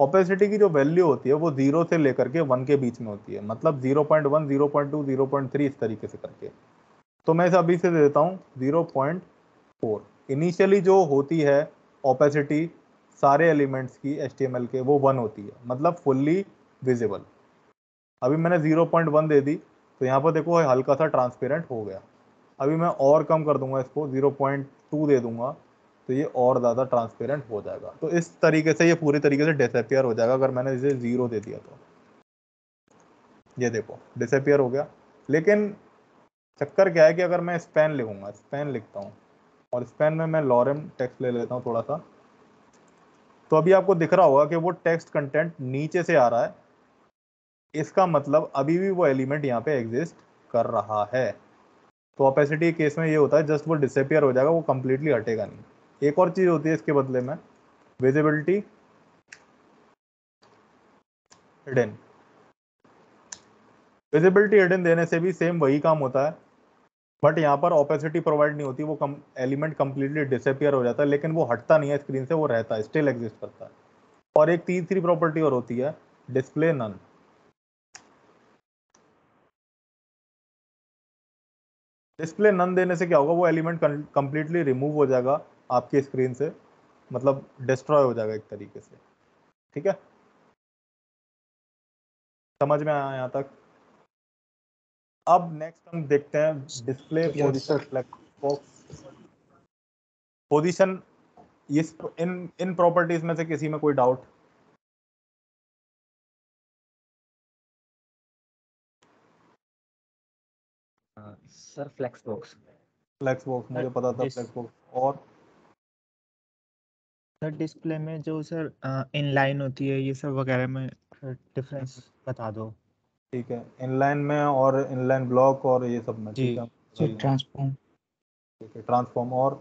ओपेसिटी की जो वैल्यू होती है वो 0 से लेकर के 1 के बीच में होती है, मतलब 0.1, 0.2, 0.3 इस तरीके से करके। तो मैं इसे अभी से दे देता हूँ 0.4। इनिशियली जो होती है ओपेसिटी सारे एलिमेंट्स की HTML के, वो 1 होती है, मतलब फुल्ली विजिबल। अभी मैंने 0.1 दे दी, तो यहाँ पर देखो हल्का सा ट्रांसपेरेंट हो गया। अभी मैं और कम कर दूंगा इसको, 0.2 दे दूंगा, तो ये और ज़्यादा ट्रांसपेरेंट हो जाएगा। तो इस तरीके से ये पूरी तरीके से डिसअपियर हो जाएगा अगर मैंने इसे 0 दे दिया तो। ये देखो डिसअपियर हो गया। लेकिन चक्कर क्या है कि अगर मैं स्पैन लिखूंगा, स्पैन लिखता हूँ और स्पैन में मैं लॉरेम टेक्स्ट ले लेता हूँ थोड़ा सा। तो अभी आपको दिख रहा होगा कि वो टेक्स्ट कंटेंट नीचे से आ रहा है, इसका मतलब अभी भी वो एलिमेंट यहाँ पे एग्जिस्ट कर रहा है। तो ओपेसिटी के केस में ये होता है जस्ट वो डिसअपियर हो जाएगा, वो कंप्लीटली हटेगा नहीं। एक और चीज होती है इसके बदले में, विजिबिलिटी हिडन। विजिबिलिटी हिडन देने से भी सेम वही काम होता है, बट यहाँ पर ओपेसिटी प्रोवाइड नहीं होती, वो एलिमेंट कंप्लीटली डिसअपियर हो जाता है, लेकिन वो हटता नहीं है स्क्रीन से, वो रहता है, स्टिल एग्जिस्ट करता है। और एक तीसरी प्रॉपर्टी और होती है डिस्प्ले नन। डिस्प्ले नन देने से क्या होगा, वो एलिमेंट कंप्लीटली रिमूव हो जाएगा आपकी स्क्रीन से, मतलब डिस्ट्रॉय हो जाएगा एक तरीके से। ठीक है, समझ में आया यहाँ तक? अब नेक्स्ट हम देखते हैं डिस्प्ले पोजीशन बॉक्स पोजीशन। इस इन प्रॉपर्टीज में से किसी में कोई doubt? Sir flex box. Flex box मुझे पता था, फ्लेक्स बॉक्स। और सर डिस्प्ले में जो सर इनलाइन होती है ये सब वगैरह में डिफरेंस बता दो। ठीक है, इनलाइन में और इनलाइन ब्लॉक और ये सब में, ठीक है, ट्रांसफॉर्म। ठीक है, ट्रांसफॉर्म और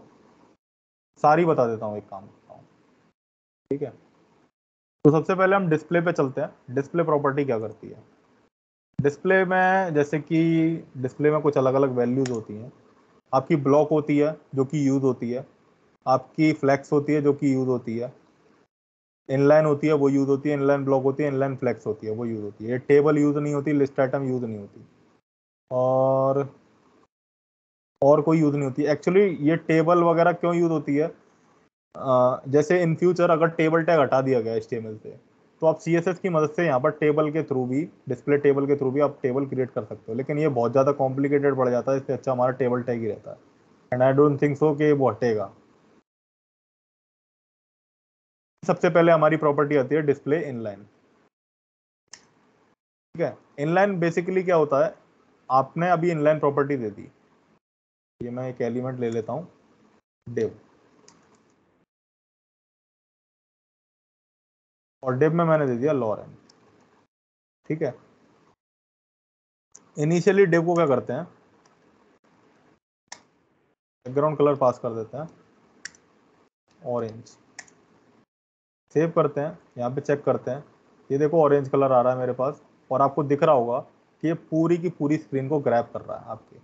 सारी बता देता हूँ, एक काम करता हूँ। ठीक है, तो सबसे पहले हम डिस्प्ले पे चलते हैं। डिस्प्ले प्रॉपर्टी क्या करती है? डिस्प्ले में जैसे कि डिस्प्ले में कुछ अलग अलग वैल्यूज होती हैं। आपकी ब्लॉक होती है जो कि यूज होती है, आपकी फ्लैक्स होती है जो कि यूज होती है, इनलाइन होती है वो यूज होती है, इनलाइन ब्लॉक होती है, इनलाइन फ्लैक्स होती है वो यूज होती है। ये टेबल यूज नहीं होती, लिस्ट आइटम यूज नहीं होती, और कोई यूज नहीं होती। एक्चुअली ये टेबल वगैरह क्यों यूज होती है? जैसे इन फ्यूचर अगर टेबल टैग हटा दिया गया HTML से, तो आप CSS की मदद से यहाँ पर टेबल के थ्रू भी, डिस्प्ले टेबल के थ्रू भी आप टेबल क्रिएट कर सकते हो, लेकिन ये बहुत ज़्यादा कॉम्प्लिकेटेड पड़ जाता है, इससे अच्छा हमारा टेबल टैग ही रहता है। And I don't think so कि वो हटेगा। सबसे पहले हमारी प्रॉपर्टी आती है डिस्प्ले इनलाइन। ठीक है, इनलाइन बेसिकली क्या होता है, आपने अभी इनलाइन प्रॉपर्टी दे दी, ये मैं एक एलिमेंट ले लेता हूँ डिव, और डिव में मैंने दे दिया लॉरेन। ठीक है, इनिशियली डिव को क्या करते हैं, बैकग्राउंड कलर पास कर देते हैं ऑरेंज, सेव करते हैं, यहाँ पे चेक करते हैं, ये देखो ऑरेंज कलर आ रहा है मेरे पास, और आपको दिख रहा होगा कि ये पूरी की पूरी स्क्रीन को ग्रैब कर रहा है आपके।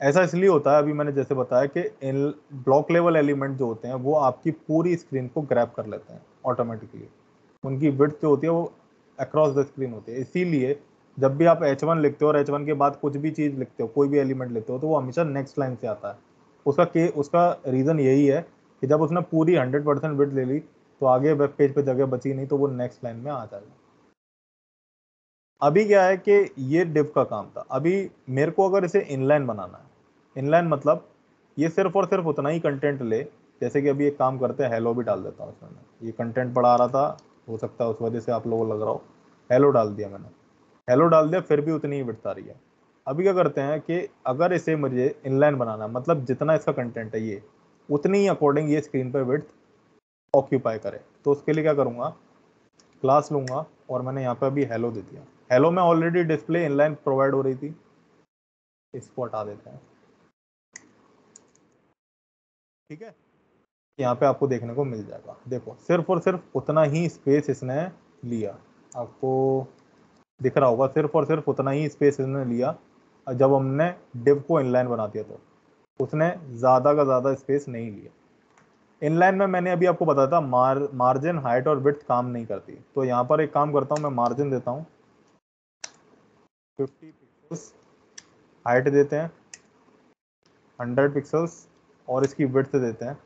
ऐसा इसलिए होता है, अभी मैंने जैसे बताया कि इन ब्लॉक लेवल एलिमेंट जो होते हैं वो आपकी पूरी स्क्रीन को ग्रैब कर लेते हैं ऑटोमेटिकली। उनकी विड्थ जो होती है वो अक्रॉस द स्क्रीन होती है, इसीलिए जब भी आप H1 लिखते हो और H1 के बाद कुछ भी चीज़ लिखते हो, कोई भी एलिमेंट लिखते हो, तो वो हमेशा नेक्स्ट लाइन से आता है। उसका रीज़न यही है कि जब उसने पूरी 100% विड्थ ले ली तो आगे वेब पेज पे जगह बची नहीं, तो वो नेक्स्ट लाइन में आ जाएगा। अभी क्या है कि ये डिव का काम था, अभी मेरे को अगर इसे इनलाइन बनाना है, इनलाइन मतलब ये सिर्फ और सिर्फ उतना ही कंटेंट ले, जैसे कि अभी एक काम करते हैं, हेलो भी डाल देता हूँ इसमें। ये कंटेंट पढ़ा रहा था, हो सकता है उस वजह से आप लोगों को लग रहा हो, हेलो डाल दिया मैंने, हेलो डाल दिया, फिर भी उतनी ही विड्थ आ रही है। अभी क्या करते हैं कि अगर इसे मुझे इनलाइन बनाना है, मतलब जितना इसका कंटेंट है ये उतनी ही अकॉर्डिंग ये स्क्रीन पर विड्थ ऑक्यूपाई करे, तो उसके लिए क्या करूँगा, क्लास लूंगा और मैंने यहाँ पे अभी हेलो दे दिया। हेलो में ऑलरेडी डिस्प्ले इनलाइन प्रोवाइड हो रही थी, इसको हटा देते हैं। ठीक है, यहाँ पे आपको देखने को मिल जाएगा, देखो सिर्फ और सिर्फ उतना ही स्पेस इसने लिया, आपको दिख रहा होगा, सिर्फ और सिर्फ उतना ही स्पेस इसने लिया। जब हमने डिव को इनलाइन बना दिया तो उसने ज़्यादा का ज़्यादा स्पेस नहीं लिया। इनलाइन में मैंने अभी आपको बताया था मार्जिन, हाइट और विड्थ काम नहीं करती, तो यहाँ पर एक काम करता हूँ, मैं मार्जिन देता हूँ 50 पिक्सल्स, हाइट देते हैं 100 पिक्सल्स, और इसकी विड्थ देते हैं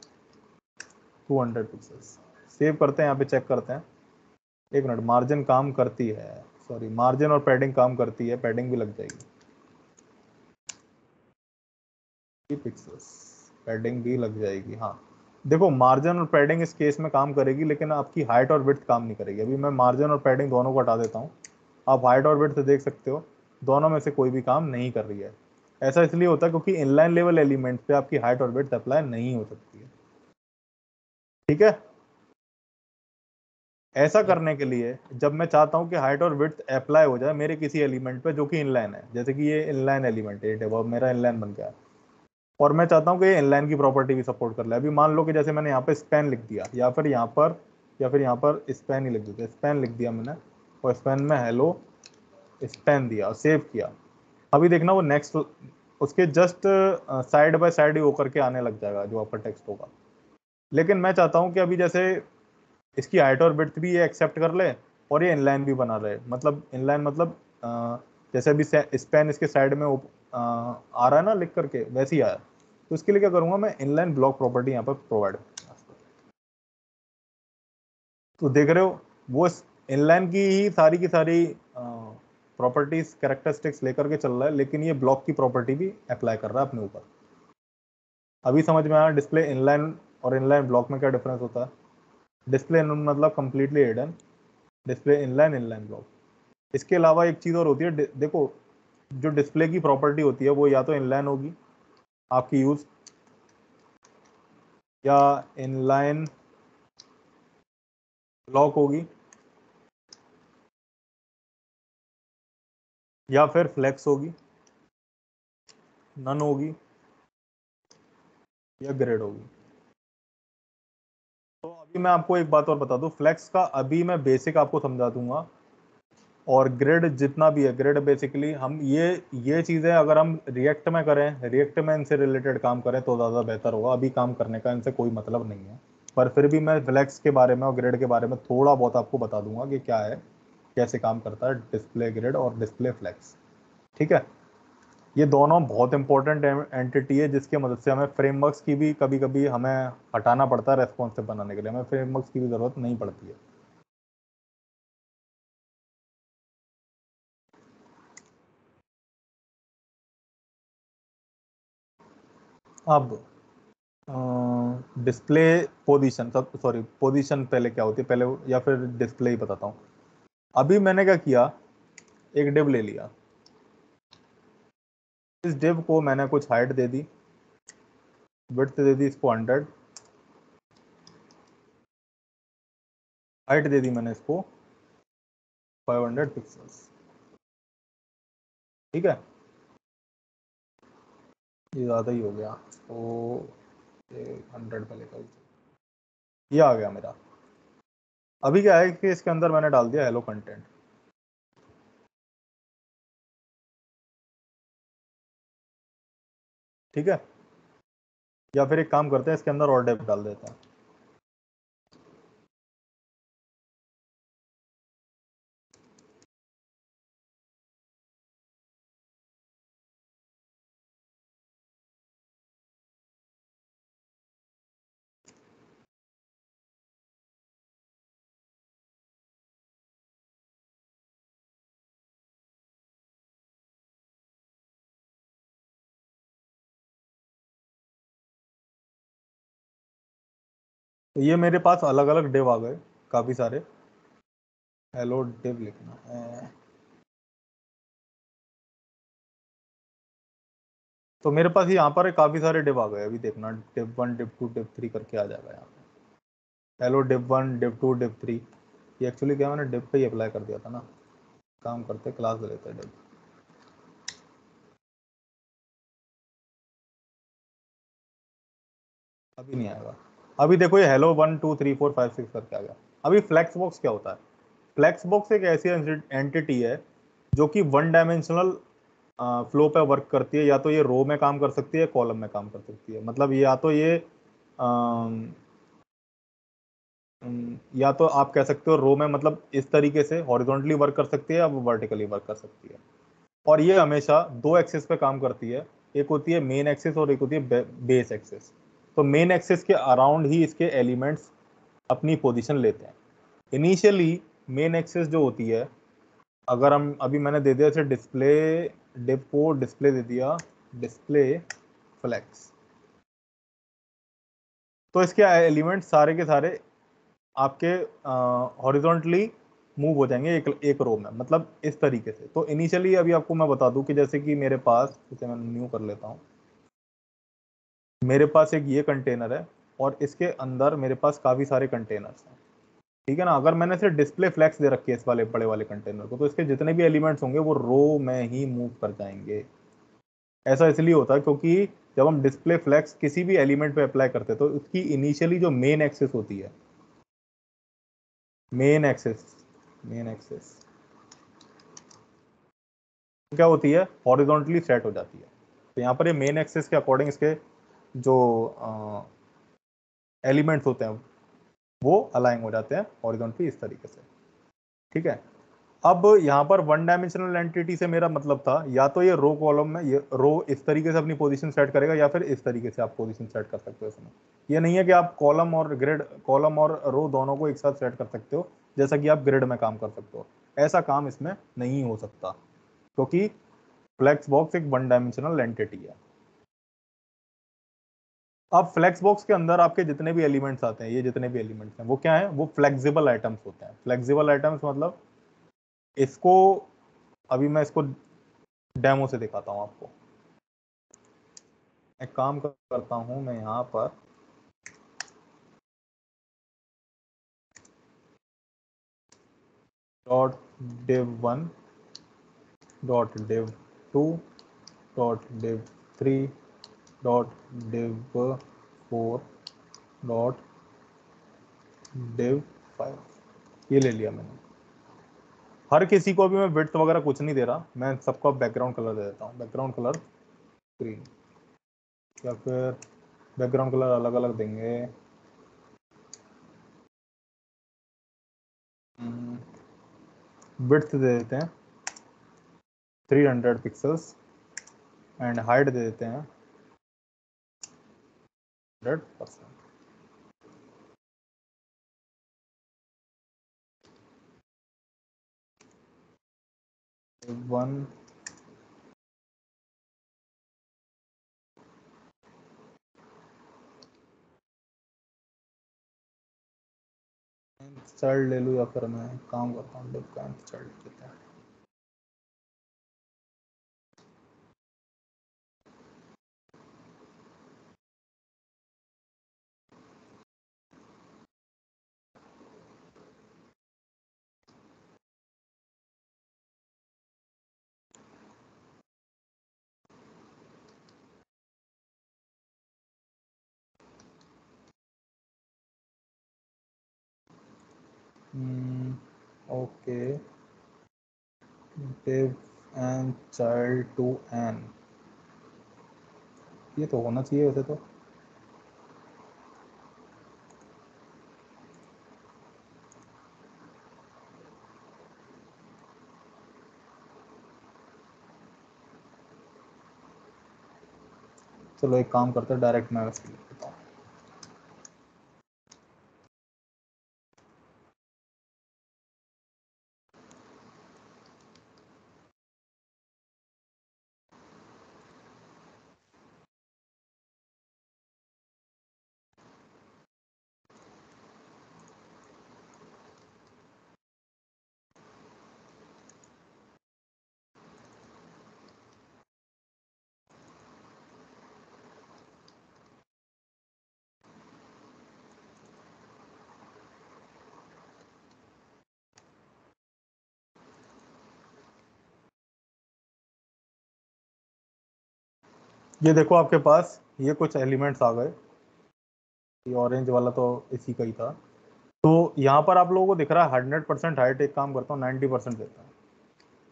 200 पिक्सल्स। सेव करते हैं, यहाँ पे चेक करते हैं, एक मिनट, मार्जिन काम करती है, सॉरी मार्जिन और पैडिंग काम करती है, पैडिंग भी लग जाएगी, पिक्सल्स पैडिंग भी लग जाएगी। हाँ देखो, मार्जिन और पैडिंग इस केस में काम करेगी, लेकिन आपकी हाइट और विड्थ काम नहीं करेगी। अभी मैं मार्जिन और पैडिंग दोनों को हटा देता हूँ, आप हाइट और विड्थ देख सकते हो, दोनों में से कोई भी काम नहीं कर रही है। ऐसा इसलिए होता है क्योंकि इनलाइन लेवल एलिमेंट पे आपकी हाइट और विड्थ अप्लाई नहीं हो सकती है। ठीक है, ऐसा करने के लिए जब मैं चाहता हूं कि हाइट और विड्थ अप्लाई हो जाए मेरे किसी एलिमेंट पे जो कि इनलाइन है, जैसे कि ये इनलाइन एलिमेंट है, वो मेरा इनलाइन बन गया, और मैं चाहता हूं कि ये इनलाइन की प्रॉपर्टी भी सपोर्ट कर ले। अभी मान लो कि जैसे मैंने यहाँ पे स्पैन लिख दिया, या फिर यहाँ पर स्पैन ही लिख देते, स्पैन लिख दिया मैंने, और स्पैन में हेलो स्पैन दिया, सेव किया। अभी देखना वो नेक्स्ट उसके जस्ट साइड बाय साइड ही होकर के आने लग जाएगा जो अपर टेक्स्ट होगा। लेकिन मैं चाहता हूं कि अभी जैसे इसकी हाइट और विड्थ भी ये एक्सेप्ट कर ले और ये इनलाइन भी बना रहे, मतलब इनलाइन मतलब जैसे अभी स्पैन इसके साइड में आ रहा है ना लिख करके, वैसे ही आया। तो इसके लिए क्या करूंगा मैं, इनलाइन ब्लॉक प्रॉपर्टी यहाँ पर प्रोवाइड करूंगा। तो देख रहे हो वो इनलाइन की ही सारी प्रॉपर्टीज कैरेक्टरिस्टिक्स लेकर के चल रहा है, लेकिन ये ब्लॉक की प्रॉपर्टी भी अप्लाई कर रहा है अपने ऊपर। अभी समझ में आया डिस्प्ले इनलाइन और इनलाइन ब्लॉक में क्या डिफरेंस होता है। डिस्प्ले मतलब completely hidden, display inline block. इसके अलावा एक चीज और होती है, देखो जो डिस्प्ले की प्रॉपर्टी होती है वो या तो इनलाइन होगी आपकी यूज, या इनलाइन ब्लॉक होगी, या फिर फ्लेक्स होगी, नन होगी, या ग्रिड होगी। तो अभी मैं आपको एक बात और बता दूं, फ्लेक्स का अभी मैं बेसिक आपको समझा दूंगा, और ग्रिड जितना भी है, ग्रिड बेसिकली हम ये चीजें अगर हम रिएक्ट में करें, रिएक्ट में इनसे रिलेटेड काम करें तो ज़्यादा बेहतर होगा। अभी काम करने का इनसे कोई मतलब नहीं है, पर फिर भी मैं फ्लेक्स के बारे में और ग्रिड के बारे में थोड़ा बहुत आपको बता दूंगा कि क्या है, कैसे काम करता है डिस्प्ले ग्रिड और डिस्प्ले फ्लेक्स। ठीक है, ये दोनों बहुत इंपॉर्टेंट एंटिटी है जिसकी मदद से हमें फ्रेमवर्क्स की भी कभी कभी हमें हटाना पड़ता है रेस्पॉन्सिव बनाने के लिए, हमें फ्रेमवर्क्स की भी जरूरत नहीं पड़ती है। अब डिस्प्ले पोजीशन, सॉरी पोजीशन पहले क्या होती है पहले, या फिर डिस्प्ले ही बताता हूँ। अभी मैंने क्या किया, एक डिव ले लिया, इस डिव को मैंने कुछ हाइट दे दी, विड्थ दे दी इसको 100, हाइट दे दी मैंने इसको 500 पिक्सल्स। ठीक है, ये ज़्यादा ही हो गया, तो 100 पे लेकर ये आ गया मेरा। अभी क्या है कि इसके अंदर मैंने डाल दिया हेलो कंटेंट। ठीक है, या फिर एक काम करते हैं इसके अंदर और डेप डाल देते हैं। तो ये मेरे पास अलग अलग डिव आ गए काफी सारे, हेलो डिव लिखना है। तो मेरे पास यहाँ पर काफी सारे डिव आ गए, अभी देखना डिव 1 डिव 2 डिव 3 करके आ जाएगा यहाँ पे, हेलो डिव 1 डिव 2 डिव 3। ये एक्चुअली क्या मैंने डिव पे ही अप्लाई कर दिया था ना, काम करते क्लास दे लेते डिव। अभी नहीं आएगा, अभी देखो ये हेलो 1 2 3 4 5 6 करके आ गया। अभी फ्लेक्स बॉक्स क्या होता है, फ्लेक्स बॉक्स एक ऐसी एंटिटी है जो कि वन डायमेंशनल फ्लो पे वर्क करती है, या तो ये रो में काम कर सकती है, कॉलम में काम कर सकती है। मतलब या तो ये या तो आप कह सकते हो रो में मतलब इस तरीके से हॉरिजॉन्टली वर्क कर सकती है, या वो वर्टिकली वर्क कर सकती है। और ये हमेशा दो एक्सिस पे काम करती है, एक होती है मेन एक्सिस और एक होती है बेस एक्सिस। तो मेन एक्सिस के अराउंड ही इसके एलिमेंट्स अपनी पोजीशन लेते हैं। इनिशियली मेन एक्सिस जो होती है, अगर हम अभी मैंने दे दिया इसे डिस्प्ले डिव को डिस्प्ले दे दिया डिस्प्ले फ्लेक्स, तो इसके एलिमेंट सारे के सारे आपके हॉरिजॉन्टली मूव हो जाएंगे एक रो में, मतलब इस तरीके से। तो इनिशियली अभी आपको मैं बता दूं कि जैसे कि मेरे पास, इसे मैं न्यू कर लेता हूं, मेरे पास एक ये कंटेनर है और इसके अंदर मेरे पास काफी सारे कंटेनर्स हैं, ठीक है ना। अगर मैंने सिर्फ डिस्प्ले फ्लेक्स दे रखी है इस वाले बड़े वाले कंटेनर को, तो इसके जितने भी एलिमेंट्स होंगे वो रो में ही मूव कर जाएंगे। ऐसा इसलिए होता है क्योंकि जब हम डिस्प्ले फ्लेक्स किसी भी एलिमेंट पे अप्लाई करते हैं तो उसकी इनिशियली जो मेन एक्सेस होती है, मेन एक्सेस क्या होती है, हॉरिजॉन्टली सेट हो जाती है। तो यहाँ पर ये मेन एक्सेस के अकॉर्डिंग इसके जो एलिमेंट्स होते हैं वो अलाइन हो जाते हैं हॉरिजॉन्टली इस तरीके से, ठीक है। अब यहाँ पर वन डायमेंशनल एंटिटी से मेरा मतलब था या तो ये रो कॉलम में, ये रो इस तरीके से अपनी पोजीशन सेट करेगा या फिर इस तरीके से आप पोजीशन सेट कर सकते हो इसमें। ये नहीं है कि आप कॉलम और ग्रिड, कॉलम और रो दोनों को एक साथ सेट कर सकते हो जैसा कि आप ग्रिड में काम कर सकते हो। ऐसा काम इसमें नहीं हो सकता क्योंकि फ्लेक्स बॉक्स एक वन डायमेंशनल एंटिटी है। अब फ्लेक्स बॉक्स के अंदर आपके जितने भी एलिमेंट्स आते हैं, ये जितने भी एलिमेंट्स हैं वो क्या है, वो फ्लेक्सिबल आइटम्स होते हैं। फ्लेक्सिबल आइटम्स मतलब इसको अभी मैं इसको डेमो से दिखाता हूं आपको। एक काम करता हूं मैं यहाँ पर dot div 1 dot div 2 dot div 3 dot div 4 dot div 5 ये ले लिया मैंने। हर किसी को भी मैं विड्थ वगैरह कुछ नहीं दे रहा, मैं सबको बैकग्राउंड कलर दे देता हूँ, बैकग्राउंड कलर ग्रीन, या फिर बैकग्राउंड कलर अलग अलग देंगे। विड्थ दे देते हैं 300 पिक्सल्स एंड हाइट दे देते हैं 100%। वन चाइल्ड ले लूँ या फिर मैं काम करता हूँ डिव का चाइल्ड लेते हैं। Okay, div and child to n, ये तो होना चाहिए वैसे तो। चलो एक काम करते हैं, डायरेक्ट मैं वैसे लिख देता हूँ। ये देखो आपके पास ये कुछ एलिमेंट्स आ गए, ये ऑरेंज वाला तो इसी का ही था। तो यहाँ पर आप लोगों को दिख रहा है 100% हाइट। एक काम करता हूँ 90% देता हूँ,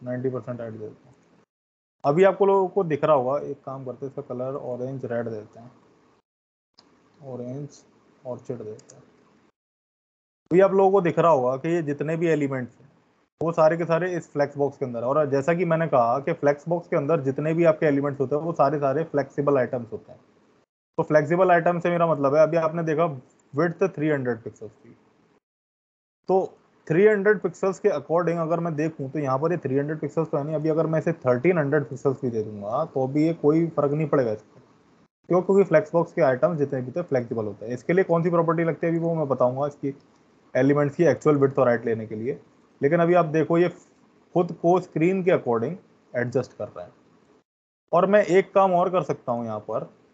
90% हाइट देता हूँ। अभी आपको लोगों को दिख रहा होगा, एक काम करते हैं इसका कलर ऑरेंज रेड देते हैं, ऑरेंज ऑर्चिड देते हैं। अभी आप लोगों को दिख रहा होगा कि ये जितने भी एलिमेंट्स हैं वो सारे के सारे इस फ्लेक्स बॉक्स के अंदर, और जैसा कि मैंने कहा कि फ्लेक्स बॉक्स के अंदर जितने भी आपके एलिमेंट्स होते हैं वो सारे सारे फ्लेक्सिबल आइटम्स होते हैं। तो फ्लेक्सिबल आइटम से मेरा मतलब है, अभी आपने देखा विड्थ 300 पिक्सल्स की, तो 300 पिक्सल्स के अकॉर्डिंग अगर मैं देखूं तो यहाँ पर ये 300 पिक्सल्स तो है नहीं। अभी अगर मैं इसे 1300 पिक्सल्स भी दे दूंगा तो भी ये कोई फर्क नहीं पड़ेगा इसको, क्यों? क्योंकि फ्लेक्स बॉक्स के आइटम्स जितने भी थे फ्लेक्सिबल होते हैं। इसके लिए कौन सी प्रॉपर्टी लगती है अभी वो मैं बताऊंगा, इसकी एलिमेंट्स की एक्चुअल विड्थ और हाइट लेने के लिए। लेकिन अभी आप देखो ये खुद को स्क्रीन के अकॉर्डिंग एडजस्ट कर रहा है। और मैं एक काम और कर सकता हूं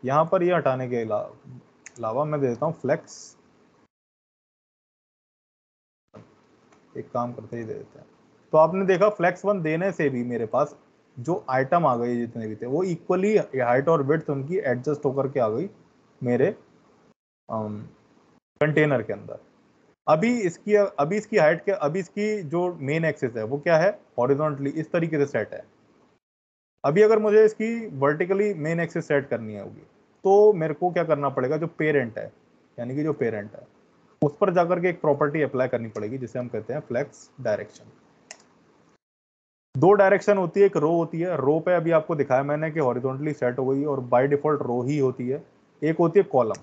यहाँ पर ये हटाने के अलावा मैं दे देता हूं फ्लेक्स। एक काम करते ही दे देते हैं। तो आपने देखा फ्लेक्स 1 देने से भी मेरे पास जो आइटम आ गए जितने भी थे वो इक्वली हाइट और विड्थ उनकी एडजस्ट होकर के आ गई मेरे कंटेनर के अंदर। अभी इसकी हाइट के अभी इसकी जो मेन एक्सिस है वो क्या है, हॉरिजॉन्टली इस तरीके से सेट है। अभी अगर मुझे इसकी वर्टिकली मेन एक्सिस सेट करनी होगी तो मेरे को क्या करना पड़ेगा, जो पेरेंट है यानी कि जो पेरेंट है उस पर जाकर के एक प्रॉपर्टी अप्लाई करनी पड़ेगी जिसे हम कहते हैं फ्लेक्स डायरेक्शन। दो डायरेक्शन होती है, एक रो होती है, रो पे अभी आपको दिखाया मैंने कि हॉरिजॉन्टली सेट हो गई और बाय डिफॉल्ट रो ही होती है। एक होती है कॉलम,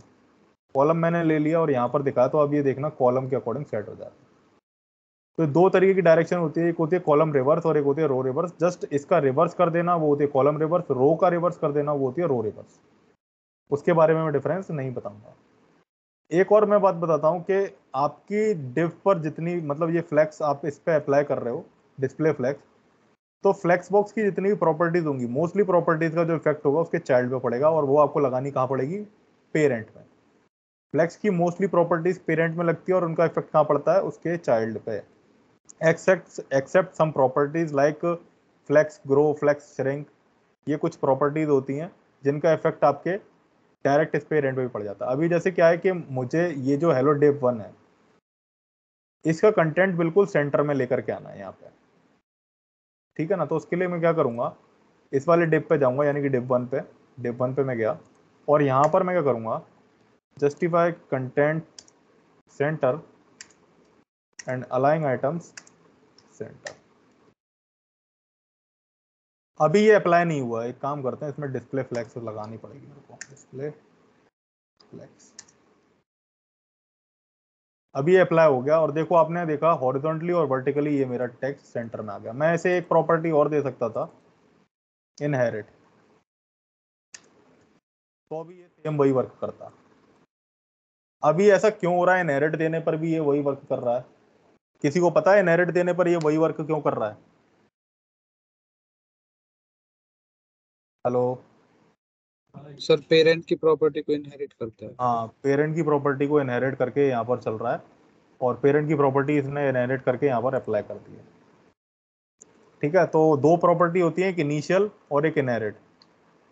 कॉलम मैंने ले लिया और यहाँ पर दिखाया, तो अब ये देखना कॉलम के अकॉर्डिंग सेट हो जाता है। तो दो तरीके की डायरेक्शन होती है, एक होती है कॉलम रिवर्स और एक होती है रो रिवर्स। जस्ट इसका रिवर्स कर देना वो होती है कॉलम रिवर्स, रो का रिवर्स कर देना वो होती है रो रिवर्स। उसके बारे में मैं डिफरेंस नहीं बताऊंगा। एक और मैं बात बताता हूं कि आपकी डिव पर जितनी मतलब ये फ्लेक्स आप इस पे अप्लाई कर रहे हो, डिस्प्ले फ्लेक्स, तो फ्लेक्स बॉक्स की जितनी भी प्रॉपर्टीज होंगी मोस्टली प्रॉपर्टीज का जो इफेक्ट होगा उसके चाइल्ड पे पड़ेगा और वो आपको लगानी कहाँ पड़ेगी, पेरेंट में। फ्लेक्स की मोस्टली प्रॉपर्टीज पेरेंट में लगती है और उनका इफेक्ट कहाँ पड़ता है, उसके चाइल्ड पे। Except some properties like flex grow, flex shrink, ये कुछ प्रॉपर्टीज होती हैं जिनका इफेक्ट आपके डायरेक्ट इस पेरेंट पे भी पड़ जाता है। अभी जैसे क्या है कि मुझे ये जो हेलो डिव 1 है इसका कंटेंट बिल्कुल सेंटर में लेकर के आना है यहाँ पे, ठीक है ना। तो उसके लिए मैं क्या करूंगा, इस वाले डिव पे जाऊंगा यानी कि डिव 1 पे मैं गया और यहाँ पर मैं क्या करूंगा, जस्टिफाई कंटेंट सेंटर एंड अलाइंग आइटम्स सेंटर। अभी ये अप्लाई नहीं हुआ है, एक काम करते हैं इसमें डिस्प्ले फ्लेक्स लगानी पड़ेगी मेरे को, डिस्प्ले फ्लेक्स। अभी अप्लाई हो गया और देखो आपने देखा हॉरिजॉन्टली और वर्टिकली ये मेरा टेक्स्ट सेंटर में आ गया। मैं ऐसे एक प्रॉपर्टी और दे सकता था, इनहेरिट, तो भी ये सेम वही वर्क करता। अभी ऐसा क्यों हो रहा है, इनहेरिट देने पर भी ये वही वर्क कर रहा है? किसी को पता है इनहेरिट देने पर ये वही वर्क क्यों कर रहा है? हेलो सर पेरेंट की प्रॉपर्टी को इनहेरिट करता है। हाँ, पेरेंट की प्रॉपर्टी को इनहेरिट करके यहाँ पर चल रहा है और पेरेंट की प्रॉपर्टी इसने इनहेरिट करके यहाँ पर अप्लाई कर दी है, ठीक है। तो दो प्रॉपर्टी होती है, एक इनिशियल और एक इनहेरिट।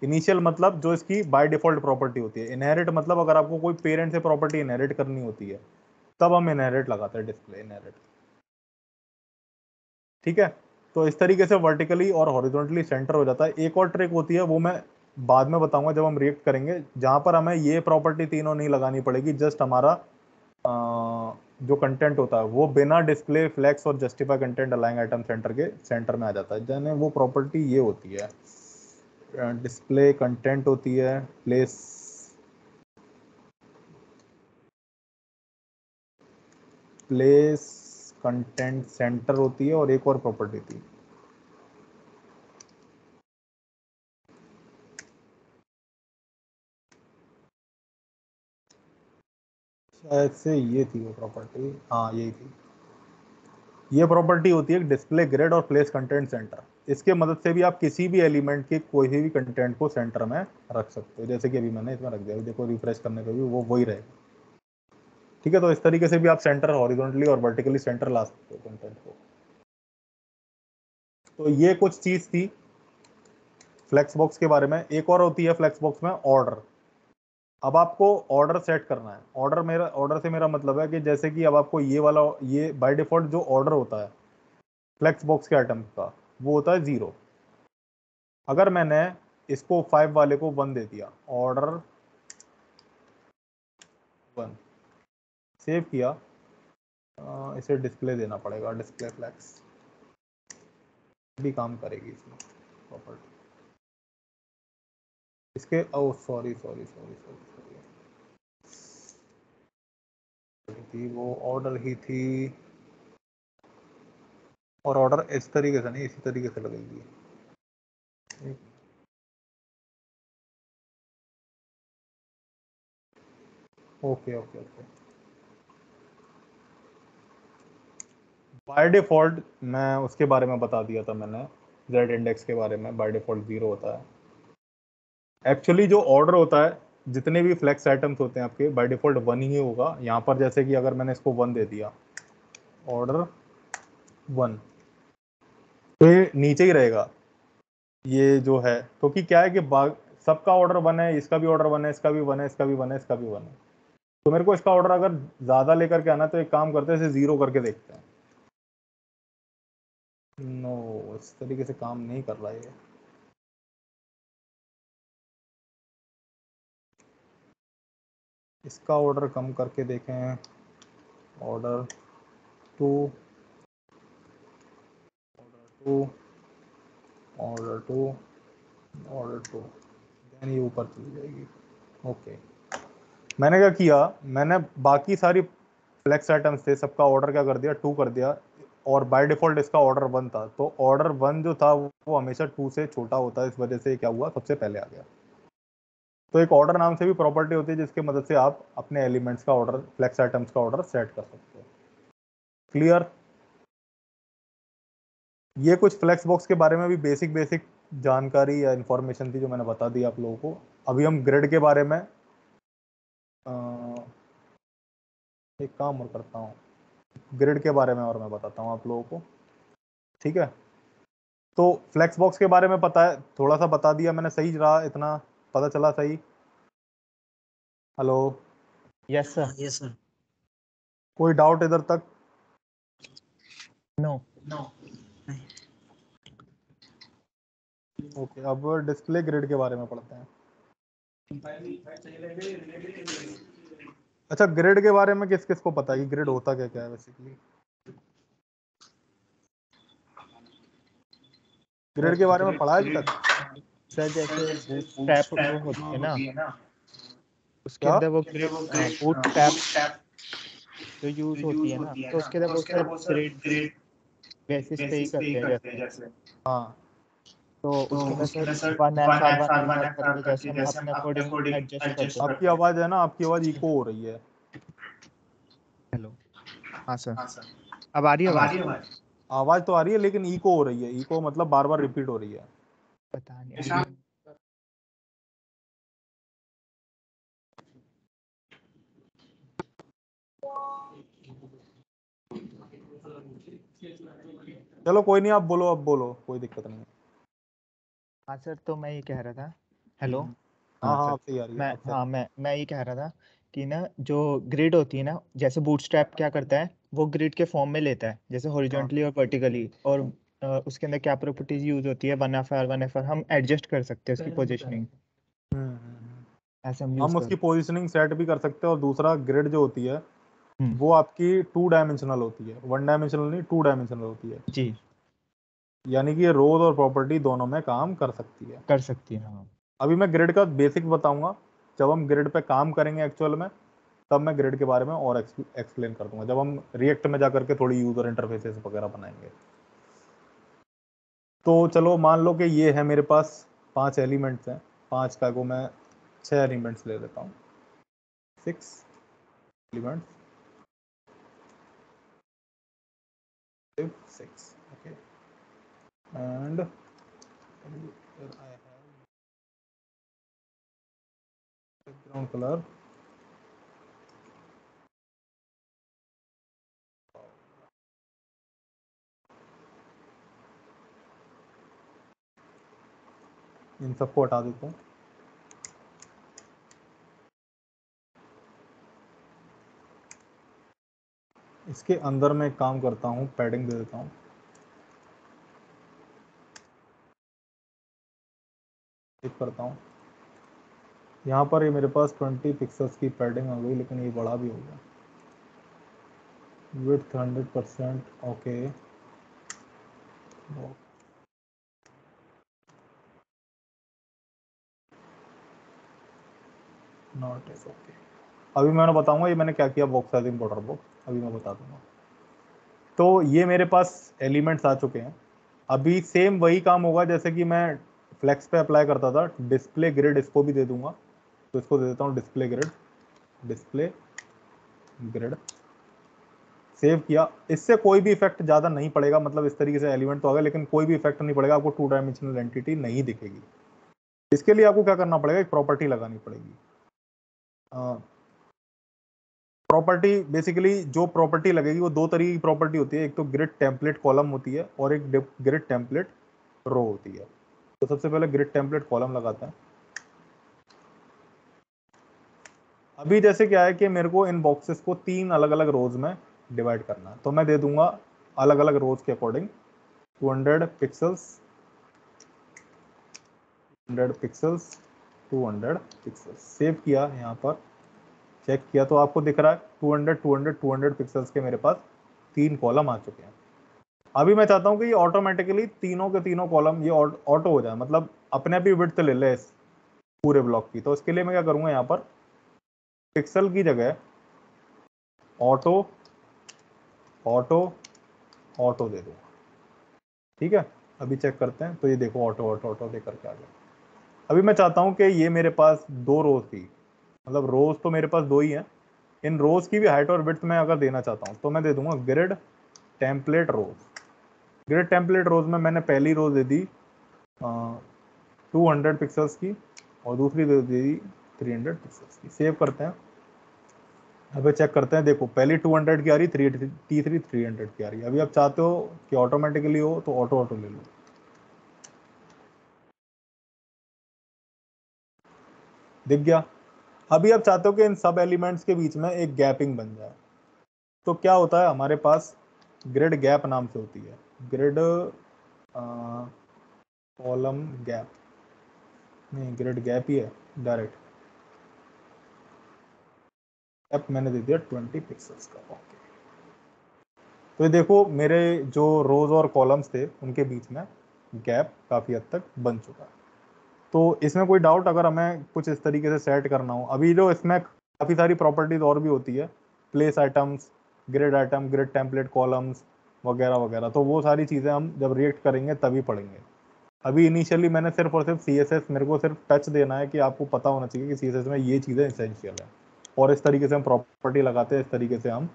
इनिशियल मतलब जो इसकी बाय डिफॉल्ट प्रॉपर्टी होती है, इनहेरिट मतलब अगर आपको कोई पेरेंट से प्रॉपर्टी इनहेरिट करनी होती है तब हम इनहेरिट लगाते हैं, डिस्प्ले इनहेरिट, ठीक है। तो इस तरीके से वर्टिकली और हॉरिजॉन्टली सेंटर हो जाता है। एक और ट्रिक होती है वो मैं बाद में बताऊंगा जब हम रिएक्ट करेंगे, जहां पर हमें ये प्रॉपर्टी तीनों नहीं लगानी पड़ेगी, जस्ट हमारा जो कंटेंट होता है वो बिना डिस्प्ले फ्लेक्स और जस्टिफाई कंटेंट अलाइंग आइटम सेंटर के सेंटर में आ जाता है। यानी वो प्रॉपर्टी ये होती है, डिस्प्ले कंटेंट होती है, प्लेस कंटेंट सेंटर होती है और एक और प्रॉपर्टी थी, शायद से ये थी वो प्रॉपर्टी, हाँ यही थी। ये प्रॉपर्टी होती है डिस्प्ले ग्रिड और प्लेस कंटेंट सेंटर। इसके मदद से भी आप किसी भी एलिमेंट के कोई भी कंटेंट को सेंटर में रख सकते हो, जैसे कि अभी मैंने इसमें रख दिया, देखो रिफ्रेश करने पे भी वो वही रहेगा, ठीक है। तो इस तरीके से भी आप सेंटर हॉरिजॉन्टली और वर्टिकली सेंटर ला सकते हो कंटेंट को। तो ये कुछ चीज थी फ्लेक्स बॉक्स के बारे में। एक और होती है फ्लेक्स बॉक्स में ऑर्डर। अब आपको ऑर्डर सेट करना है। ऑर्डर से मेरा मतलब है कि जैसे कि अब आपको ये वाला, ये बाय डिफॉल्ट जो ऑर्डर होता है फ्लेक्स बॉक्स के आइटम का वो होता है 0। अगर मैंने इसको 5 वाले को 1 दे दिया, ऑर्डर 1 सेव किया, इसे डिस्प्ले देना पड़ेगा, डिस्प्ले फ्लेक्स भी काम करेगी इसमें प्रॉपर्टी इसके। ओ सॉरी सॉरी सॉरी सॉरी थी वो ऑर्डर ही थी, और ऑर्डर इस तरीके से नहीं इसी तरीके से लगेगी। Okay okay okay, by default मैं उसके बारे में बता दिया था मैंने, जेड इंडेक्स के बारे में, बाय डिफॉल्ट 0 होता है। एक्चुअली जो ऑर्डर होता है, जितने भी फ्लेक्स आइटम्स होते हैं आपके, बाय डिफॉल्ट 1 ही होगा। यहाँ पर जैसे कि अगर मैंने इसको 1 दे दिया, ऑर्डर 1, तो ये नीचे ही रहेगा ये जो है, क्योंकि क्या है कि सबका ऑर्डर 1 है, इसका भी ऑर्डर 1 है, इसका भी 1 है, इसका भी 1 है, इसका भी 1 है। तो मेरे को इसका ऑर्डर अगर ज्यादा लेकर के आना, तो एक काम करते हैं, इसे 0 करके देखते हैं। नो, इस तरीके से काम नहीं कर रहा है ये। इसका ऑर्डर कम करके देखें, ऑर्डर 2, ऑर्डर 2, ऑर्डर 2, देन ये ऊपर चली जाएगी। ओके, मैंने क्या किया, मैंने बाकी सारी फ्लेक्स आइटम्स थे, सबका ऑर्डर क्या कर दिया, 2 कर दिया, और बाय डिफॉल्ट इसका ऑर्डर 1 था, तो ऑर्डर 1 जो था वो हमेशा 2 से छोटा होता है, इस वजह से क्या हुआ, सबसे पहले आ गया। तो एक ऑर्डर नाम से भी प्रॉपर्टी होती है, जिसकी मदद से आप अपने एलिमेंट्स का ऑर्डर, फ्लेक्स आइटम्स का ऑर्डर सेट कर सकते हो। क्लियर? ये कुछ फ्लेक्स बॉक्स के बारे में भी बेसिक जानकारी या इंफॉर्मेशन थी जो मैंने बता दी आप लोगों को। अभी हम ग्रिड के बारे में एक काम और करता हूँ, ग्रिड के बारे में और मैं बताता हूँ आप लोगों को, ठीक है? तो फ्लेक्स बॉक्स के बारे में पता है, थोड़ा सा बता दिया मैंने, सही रहा इतना? पता चला सही? Hello, yes sir. Yes sir. कोई डाउट इधर तक? नो। ओके, अब डिस्प्ले ग्रिड के बारे में पढ़ते हैं। अच्छा, ग्रिड के बारे में किस किस को पता है कि ग्रिड होता क्या क्या है बेसिकली? ग्रिड के बारे में पढ़ा है अभी तक? सर जैसे बूटस्ट्रैप वो होती है ना, उसके क्या? अंदर वो ग्रिड बूटस्ट्रैप जो यूज होती है ना, तो उसके अंदर वो सर ग्रिड बेसिस पे ही करते हैं जैसे। हाँ, तो उसके अंदर सर 1 FR 1 FR करके जैसे हम अपने अकॉर्डिंग एडजस्ट करते हैं। आपकी आवाज है ना, आपकी आवाज इको हो रही है। हेलो, हाँ सर, अब आ रही है आवाज? आवाज तो आ रही है, लेकिन इको हो रही है। इको मतलब बार बार रिपीट हो रही है। पता नहीं। चलो कोई नहीं, आप बोलो, अब बोलो, कोई दिक्कत नहीं। हाँ सर, तो मैं ये कह रहा था, हेलो। हाँ हाँ, सर, आपसे ही आ रही है, आपसे। मैं ये कह रहा था कि ना जो ग्रिड होती है ना, जैसे बूटस्ट्रैप क्या करता है, वो ग्रिड के फॉर्म में लेता है, जैसे हॉरिजॉन्टली और वर्टिकली, और उसके अंदर क्या प्रॉपर्टीज यूज होती है, 1 FR 1 FR हम एडजस्ट कर सकते हैं उसकी पोजीशनिंग, ऐसे हम यूज हम कर। उसकी पोजीशनिंग सेट भी कर सकते हैं। और दूसरा, ग्रिड जो होती है हम्म, वो आपकी 2 डायमेंशनल होती है, 1 डायमेंशनल नहीं, 2 डायमेंशनल होती है। जी, यानी कि ये रोज और प्रॉपर्टी दोनों में काम कर सकती है। कर सकती है, हाँ। अभी मैं ग्रिड का बेसिक बताऊंगा, जब हम ग्रिड पे काम करेंगे एक्चुअल में, तब मैं ग्रिड के बारे में और एक्सप्लेन कर दूंगा, जब हम रिएक्ट में जाकर के थोड़ी यूजर इंटरफेसेस वगैरह बनाएंगे। तो चलो मान लो कि ये है मेरे पास 5 एलिमेंट्स हैं, 5 का को मैं 6 एलिमेंट्स ले लेता हूँ, 6 elements, 6, okay, and here I have background color, इन सबको हटा देता हूँ। इसके अंदर मैं एक काम करता हूँ, पैडिंग दे देता हूँ। टिक करता हूँ, यहाँ पर ये मेरे पास 20 पिक्सल्स की पैडिंग आ गई, लेकिन ये बड़ा भी हो गया। Width 100%, okay, not is okay. अभी मैंने बताऊंगा ये मैंने क्या किया बॉक्स साइजिंग बॉर्डर बॉक्स, अभी मैं बता दूंगा। तो ये मेरे पास एलिमेंट्स आ चुके हैं। अभी सेम वही काम होगा जैसे कि मैं फ्लेक्स पे अप्लाई करता था, डिस्प्ले ग्रिड इसको भी दे दूंगा। तो इसको दे देता हूँ display grid, display grid save किया। इससे कोई भी इफेक्ट ज़्यादा नहीं पड़ेगा, मतलब इस तरीके से एलिमेंट तो आ गया लेकिन कोई भी इफेक्ट नहीं पड़ेगा, आपको 2 डायमेंशनल एंटिटी नहीं दिखेगी। इसके लिए आपको क्या करना पड़ेगा, एक प्रॉपर्टी लगानी पड़ेगी। प्रॉपर्टी बेसिकली जो प्रॉपर्टी लगेगी वो 2 तरीके की प्रॉपर्टी होती है, एक तो ग्रिड टेम्पलेट कॉलम होती है और एक ग्रिड टेम्पलेट रो होती है। तो सबसे पहले ग्रिड टेम्पलेट कॉलम लगाते हैं। अभी जैसे क्या है कि मेरे को इन बॉक्सेस को 3 अलग अलग रोज में डिवाइड करना है, तो मैं दे दूंगा अलग अलग रोज के according 200 pixels 100 pixels 200 pixels. Save किया, यहाँ पर चेक किया तो आपको दिख रहा है 200 200 200 पिक्सल्स के मेरे पास 3 कॉलम आ चुके हैं। अभी मैं चाहता हूँ कि ये ऑटोमेटिकली तीनों के तीनों कॉलम ये ऑटो हो जाए, मतलब अपने आप ही विड्थ ले ले इस पूरे ब्लॉक की। तो इसके लिए मैं क्या करूँगा, यहाँ पर पिक्सल की जगह ऑटो ऑटो ऑटो दे दूंगा। ठीक है, अभी चेक करते हैं तो ये देखो ऑटो ऑटो ऑटो दे करके आ गया। अभी मैं चाहता हूँ कि ये मेरे पास 2 रोज थी, मतलब रोज तो मेरे पास 2 ही हैं, इन रोज की भी हाइट और विड्थ में अगर देना चाहता हूँ तो मैं दे दूंगा ग्रिड टेम्पलेट रोज। ग्रिड टेम्पलेट रोज में मैंने पहली रोज दे दी 200 पिक्सल्स की और दूसरी दे दी 300 पिक्सल्स की। सेव करते हैं, अभी चेक करते हैं। देखो पहली 200 की आ रही, तीसरी 300 की आ रही है। अभी आप चाहते हो कि ऑटोमेटिकली हो तो ऑटो ऑटो ले लो। दिख गया। अभी आप चाहते हो कि इन सब एलिमेंट्स के बीच में एक गैपिंग बन जाए, तो क्या होता है हमारे पास ग्रिड गैप नाम से होती है, ग्रिड कॉलम गैप, नहीं ग्रिड गैप ही है डायरेक्ट। गैप मैंने दे दिया 20 पिक्सल्स का। ओके, तो ये देखो मेरे जो रोज और कॉलम्स थे उनके बीच में गैप काफ़ी हद तक बन चुका है। तो इसमें कोई डाउट अगर हमें कुछ इस तरीके से सेट करना हो, अभी जो इसमें काफ़ी सारी प्रॉपर्टीज और भी होती है, place items, grid template columns वगैरह वगैरह, तो वो सारी चीज़ें हम जब रिएक्ट करेंगे तभी पढ़ेंगे। अभी इनिशियली मैंने सिर्फ और सिर्फ CSS, मेरे को सिर्फ टच देना है कि आपको पता होना चाहिए कि CSS में ये चीज़ें इसेंशियल है, और इस तरीके से हम प्रॉपर्टी लगाते हैं, इस तरीके से हम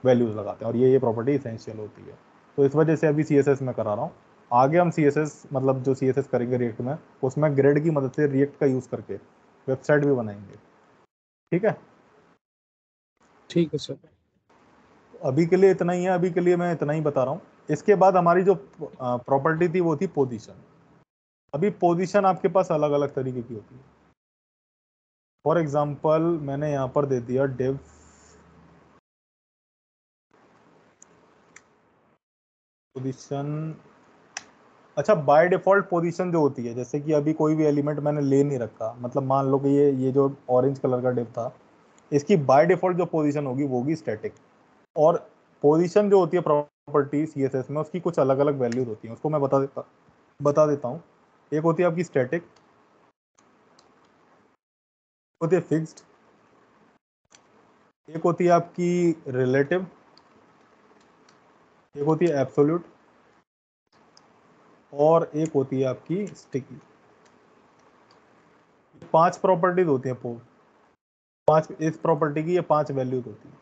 वैल्यूज लगाते हैं, और ये प्रॉपर्टी इसेंशियल होती है। तो इस वजह से अभी CSS में करा रहा हूँ। आगे हम CSS मतलब जो CSS करेंगे रिएक्ट में, उसमें ग्रिड की मदद से रिएक्ट का यूज़ करके वेबसाइट भी बनाएंगे। ठीक है, ठीक है सर। अभी के लिए इतना ही है, अभी के लिए मैं इतना ही बता रहा हूँ। इसके बाद हमारी जो प्रॉपर्टी थी वो थी पोजीशन। अभी पोजीशन आपके पास अलग अलग तरीके की होती है। फॉर एग्जाम्पल मैंने यहाँ पर दे दिया डिव पोजीशन। अच्छा, बाय डिफॉल्ट पोजीशन जो होती है, जैसे कि अभी कोई भी एलिमेंट मैंने ले नहीं रखा, मतलब मान लो कि ये जो ऑरेंज कलर का डिव था, इसकी बाय डिफॉल्ट जो पोजीशन होगी वो होगी स्टैटिक। और पोजीशन जो होती है प्रॉपर्टी CSS में, उसकी कुछ अलग अलग वैल्यूज होती हैं, उसको मैं बता देता हूँ। एक होती है आपकी स्टैटिक, होती है फिक्स्ड, एक होती है आपकी रिलेटिव, एक होती है एब्सोल्यूट, और एक होती है आपकी स्टिकी। 5 प्रॉपर्टीज होती हैं, 5 इस प्रॉपर्टी की ये 5 वैल्यूज होती है।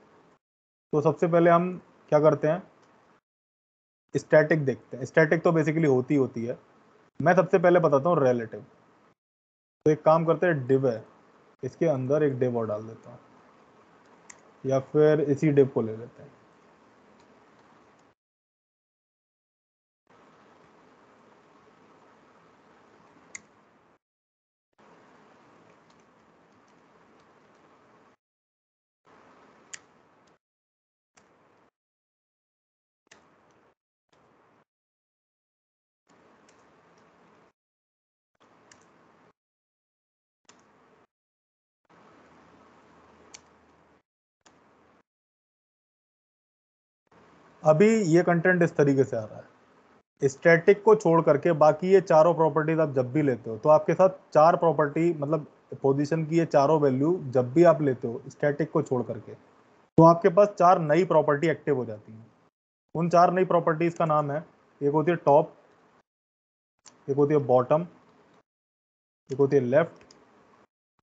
तो सबसे पहले हम क्या करते हैं, स्टैटिक देखते हैं। स्टैटिक तो बेसिकली होती है। मैं सबसे पहले बताता हूँ रिलेटिव। तो एक काम करते हैं, डिव है, इसके अंदर एक डिव और डाल देता हूँ, या फिर इसी डिव को ले लेते हैं। अभी ये कंटेंट इस तरीके से आ रहा है। स्टैटिक को छोड़ करके बाकी ये चारों प्रॉपर्टीज आप जब भी लेते हो तो आपके साथ 4 प्रॉपर्टी, मतलब पोजीशन की ये चारों वैल्यू जब भी आप लेते हो स्टैटिक को छोड़ करके, तो आपके पास 4 नई प्रॉपर्टी एक्टिव हो जाती हैं। उन 4 नई प्रॉपर्टीज का नाम है, एक होती है टॉप, एक होती है बॉटम, एक होती है लेफ्ट,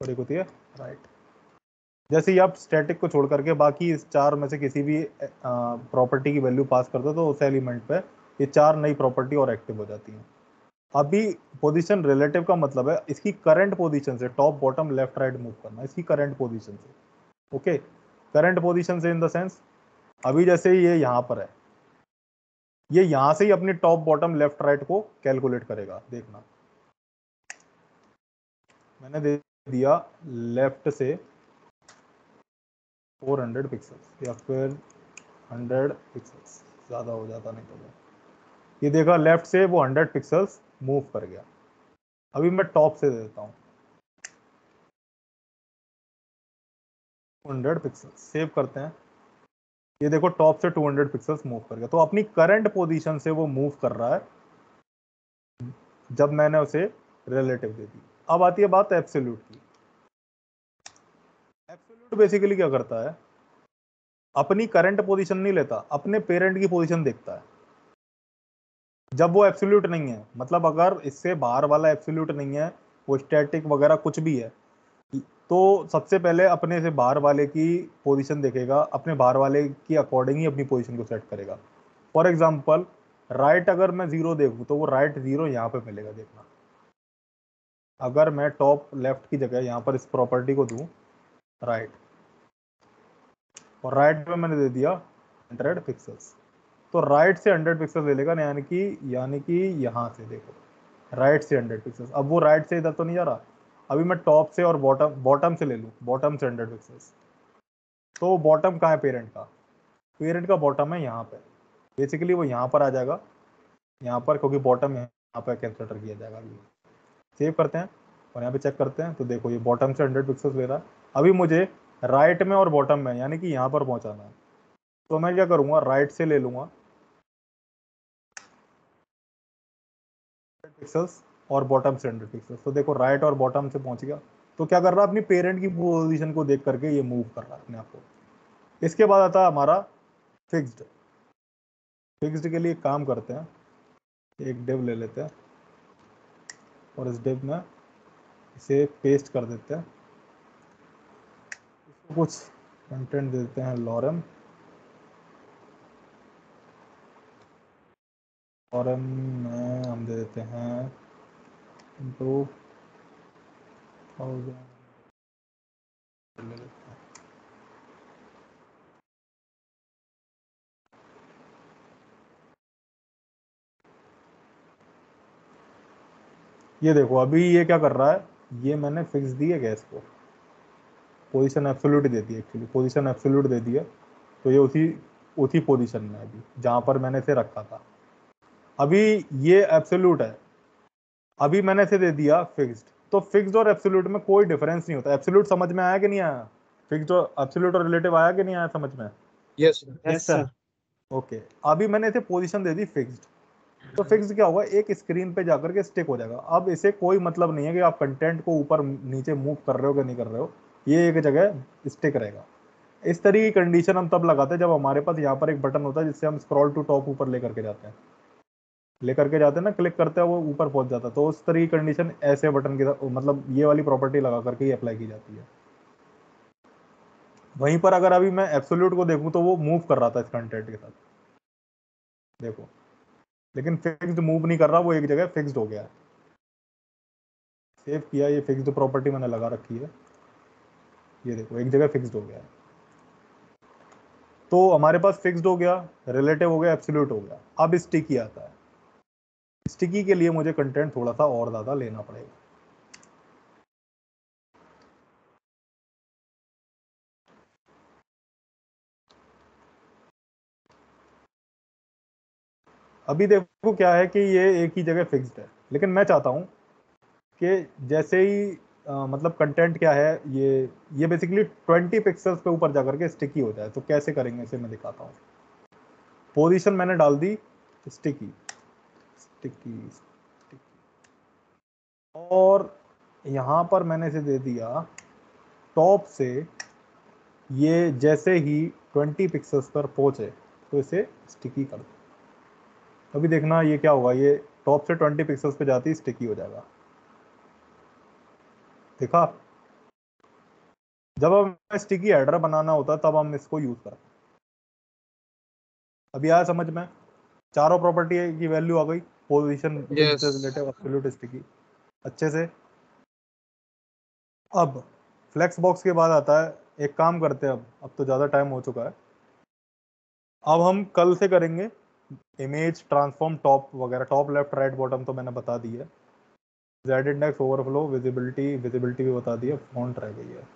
और एक होती है राइट। जैसे ही आप स्टैटिक को छोड़ करके बाकी इस 4 में से किसी भी प्रॉपर्टी की वैल्यू पास करते हो तो उस एलिमेंट पे ये 4 नई प्रॉपर्टी और एक्टिव हो जाती हैं। अभी पोजीशन रिलेटिव का मतलब है इसकी करंट पोजीशन से top bottom left right move करना, इसकी करंट पोजीशन से। ओके, करंट पोजीशन से इन द सेंस अभी जैसे ये यहाँ पर है, ये यहां से ही अपनी टॉप बॉटम लेफ्ट राइट को कैलकुलेट करेगा। देखना मैंने दे दिया लेफ्ट से 400 पिक्सल्स या फिर 100 पिक्सल्स, ज्यादा हो जाता नहीं तो। ये देखा लेफ्ट से वो 100 पिक्सल्स मूव कर गया। अभी मैं टॉप से दे देता हूँ 200 पिक्सल्स, सेव करते हैं। ये देखो टॉप से 200 पिक्सल्स मूव कर गया। तो अपनी करंट पोजीशन से वो मूव कर रहा है जब मैंने उसे रिलेटिव दे दी। अब आती है बात एब्सोल्यूट की। एब्सोल्यूट बेसिकली क्या करता है, अपनी करंट पोजीशन नहीं लेता, अपने पेरेंट की पोजीशन देखता है जब वो एब्सोल्यूट नहीं है। मतलब अगर इससे बाहर वाला एब्सोल्यूट नहीं है, वो स्टैटिक वगैरह कुछ भी है, तो सबसे पहले अपने से बाहर वाले की पोजीशन देखेगा, अपने बाहर वाले की अकॉर्डिंग ही अपनी पोजीशन को सेट करेगा। फॉर एग्जांपल राइट अगर मैं 0 देखूं तो वो राइट 0 यहाँ पे मिलेगा। देखना अगर मैं टॉप लेफ्ट की जगह यहाँ पर इस प्रॉपर्टी को दूं राइट, और राइट में मैंने दे दिया 100 पिक्सल्स, तो राइट से 100 पिक्सल ले लेगा, यानी कि यहाँ से देखो राइट से 100 पिक्सल्स। अब वो राइट से इधर तो नहीं जा रहा, अभी मैं टॉप से और बॉटम से ले लूँ, बॉटम से 100 पिक्सल्स, तो बॉटम कहाँ है पेरेंट का, पेरेंट का बॉटम है यहाँ पे। बेसिकली वो यहाँ पर आ जाएगा, यहाँ पर, क्योंकि बॉटम यहाँ पर कंसिडर किया जाएगा। अभी सेव करते हैं और यहाँ पे चेक करते हैं, तो देखो ये बॉटम से 100 पिक्सल्स ले रहा है। अभी मुझे राइट में और बॉटम में यानी कि यहाँ पर पहुँचाना है, तो मैं क्या करूँगा, राइट से ले लूँगा पिक्सल्स और बॉटम से 100 पिक्सल्स। तो देखो राइट और बॉटम से पहुंच गया। तो क्या कर रहा है, अपनी पेरेंट की पोजीशन को देख करके ये मूव कर रहा है अपने आप को। इसके बाद आता है हमारा फिक्स्ड। फिक्स्ड के लिए काम करते हैं, एक डिव ले लेते हैं और इस डिव में इसे पेस्ट कर देते हैं, इसको कुछ कंटेंट दे देते हैं लॉरम, लॉरम में हम दे देते हैं 2000 ले लेते हैं। ये देखो अभी ये क्या कर रहा है, ये मैंने फिक्स दी है गैस को, पोजीशन एब्सोल्यूट दे दी है, एक्चुअली पोजीशन एब्सोल्यूट दे दी है। तो ये उसी पोजीशन में है अभी जहां पर मैंने इसे रखा था। अभी ये एब्सोल्यूट है, अभी मैंने इसे दे दिया फिक्स्ड। तो फिक्स्ड और एब्सोल्यूट में कोई डिफरेंस नहीं होता। एब्सोल्यूट समझ में आया कि नहीं आया, फिक्स्ड और एब्सोल्यूट और रिलेटिव आया कि नहीं आया समझ में? Yes yes sir. ओके, अभी मैंने इसे पोजीशन दे दी फिक्स्ड, तो फिक्स क्या होगा, एक स्क्रीन पे जाकर के स्टिक हो जाएगा। अब इसे कोई मतलब नहीं है कि आप कंटेंट को ऊपर नीचे मूव कर रहे हो कि नहीं कर रहे हो, ये एक जगह स्टिक रहेगा। इस तरह की कंडीशन हम तब लगाते हैं जब हमारे पास यहाँ पर एक बटन होता है जिससे हम स्क्रॉल टू टॉप ऊपर लेकर के जाते हैं ना, क्लिक करते हैं वो ऊपर पहुंच जाता है। तो उस तरह की कंडीशन ऐसे बटन की मतलब ये वाली प्रॉपर्टी लगा करके ही अप्लाई की जाती है। वहीं पर अगर अभी मैं एब्सोल्यूट को देखूं तो वो मूव कर रहा था इस कंटेंट के साथ, देखो, लेकिन फिक्स्ड मूव नहीं कर रहा, वो एक जगह फिक्स्ड हो गया है। सेव किया, ये फिक्स्ड प्रॉपर्टी मैंने लगा रखी है, ये देखो एक जगह फिक्स्ड हो गया है। तो हमारे पास फिक्स्ड हो गया, रिलेटिव हो गया, एब्सोल्यूट हो गया। अब स्टिकी आता है। स्टिकी के लिए मुझे कंटेंट थोड़ा सा और ज्यादा लेना पड़ेगा। अभी देखो क्या है कि ये एक ही जगह फिक्स्ड है, लेकिन मैं चाहता हूं कि जैसे ही मतलब कंटेंट क्या है, ये बेसिकली 20 पिक्सल्स पे ऊपर जाकर के स्टिकी हो जाए। तो कैसे करेंगे इसे मैं दिखाता हूँ। पोजीशन मैंने डाल दी स्टिकी स्टिकी स्टिकी, और यहाँ पर मैंने इसे दे दिया टॉप से, ये जैसे ही 20 पिक्सल्स पर पहुंचे तो इसे स्टिकी कर दो। अभी देखना ये क्या होगा, ये टॉप से 20 पिक्सल्स पे जाती स्टिकी हो जाएगा। देखा, जब हमें स्टिकी हेडर बनाना होता है तब हम इसको यूज करते हैं। अभी आया समझ में? चारों प्रॉपर्टी की वैल्यू आ गई, position, Yes. Relative, absolute, sticky, अच्छे से। अब फ्लेक्स बॉक्स के बाद आता है, एक काम करते हैं, अब तो ज़्यादा टाइम हो चुका है, अब हम कल से करेंगे इमेज ट्रांसफॉर्म टॉप वगैरह, टॉप लेफ्ट राइट बॉटम तो मैंने बता दी है, जेड इंडेक्स, ओवरफ्लो, विजिबिलिटी भी बता दी है, फॉन्ट रह गई है।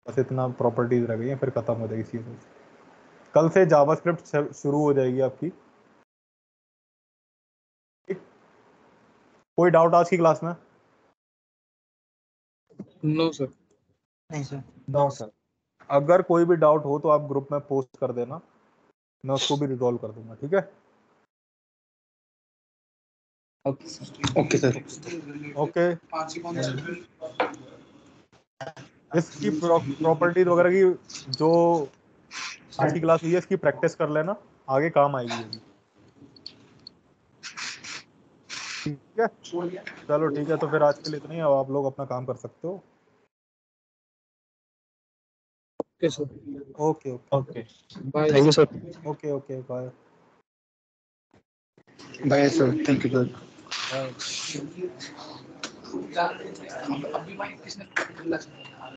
बस इतना प्रॉपर्टीज रह गई हैं, फिर खत्म हो जाएगी सीरीज। कल से जावास्क्रिप्ट शुरू हो जाएगी आपकी। ठीक? कोई डाउट आज की क्लास में? No sir. नहीं सर। No sir. अगर कोई भी डाउट हो तो आप ग्रुप में पोस्ट कर देना, मैं उसको भी रिजॉल्व कर दूंगा। ठीक है? Okay sir. ओके। इसकी प्रॉपर्टीज वगैरह की जो आज की क्लास हुई है, इसकी प्रैक्टिस कर लेना, आगे काम आएगी ये भी। ठीक है, चलो ठीक है, तो फिर आज के लिए इतना ही। अब आप लोग अपना काम कर सकते हो। Okay sir. Okay okay okay, bye. Thank you sir. Okay okay, bye bye sir, thank you sir. Bye.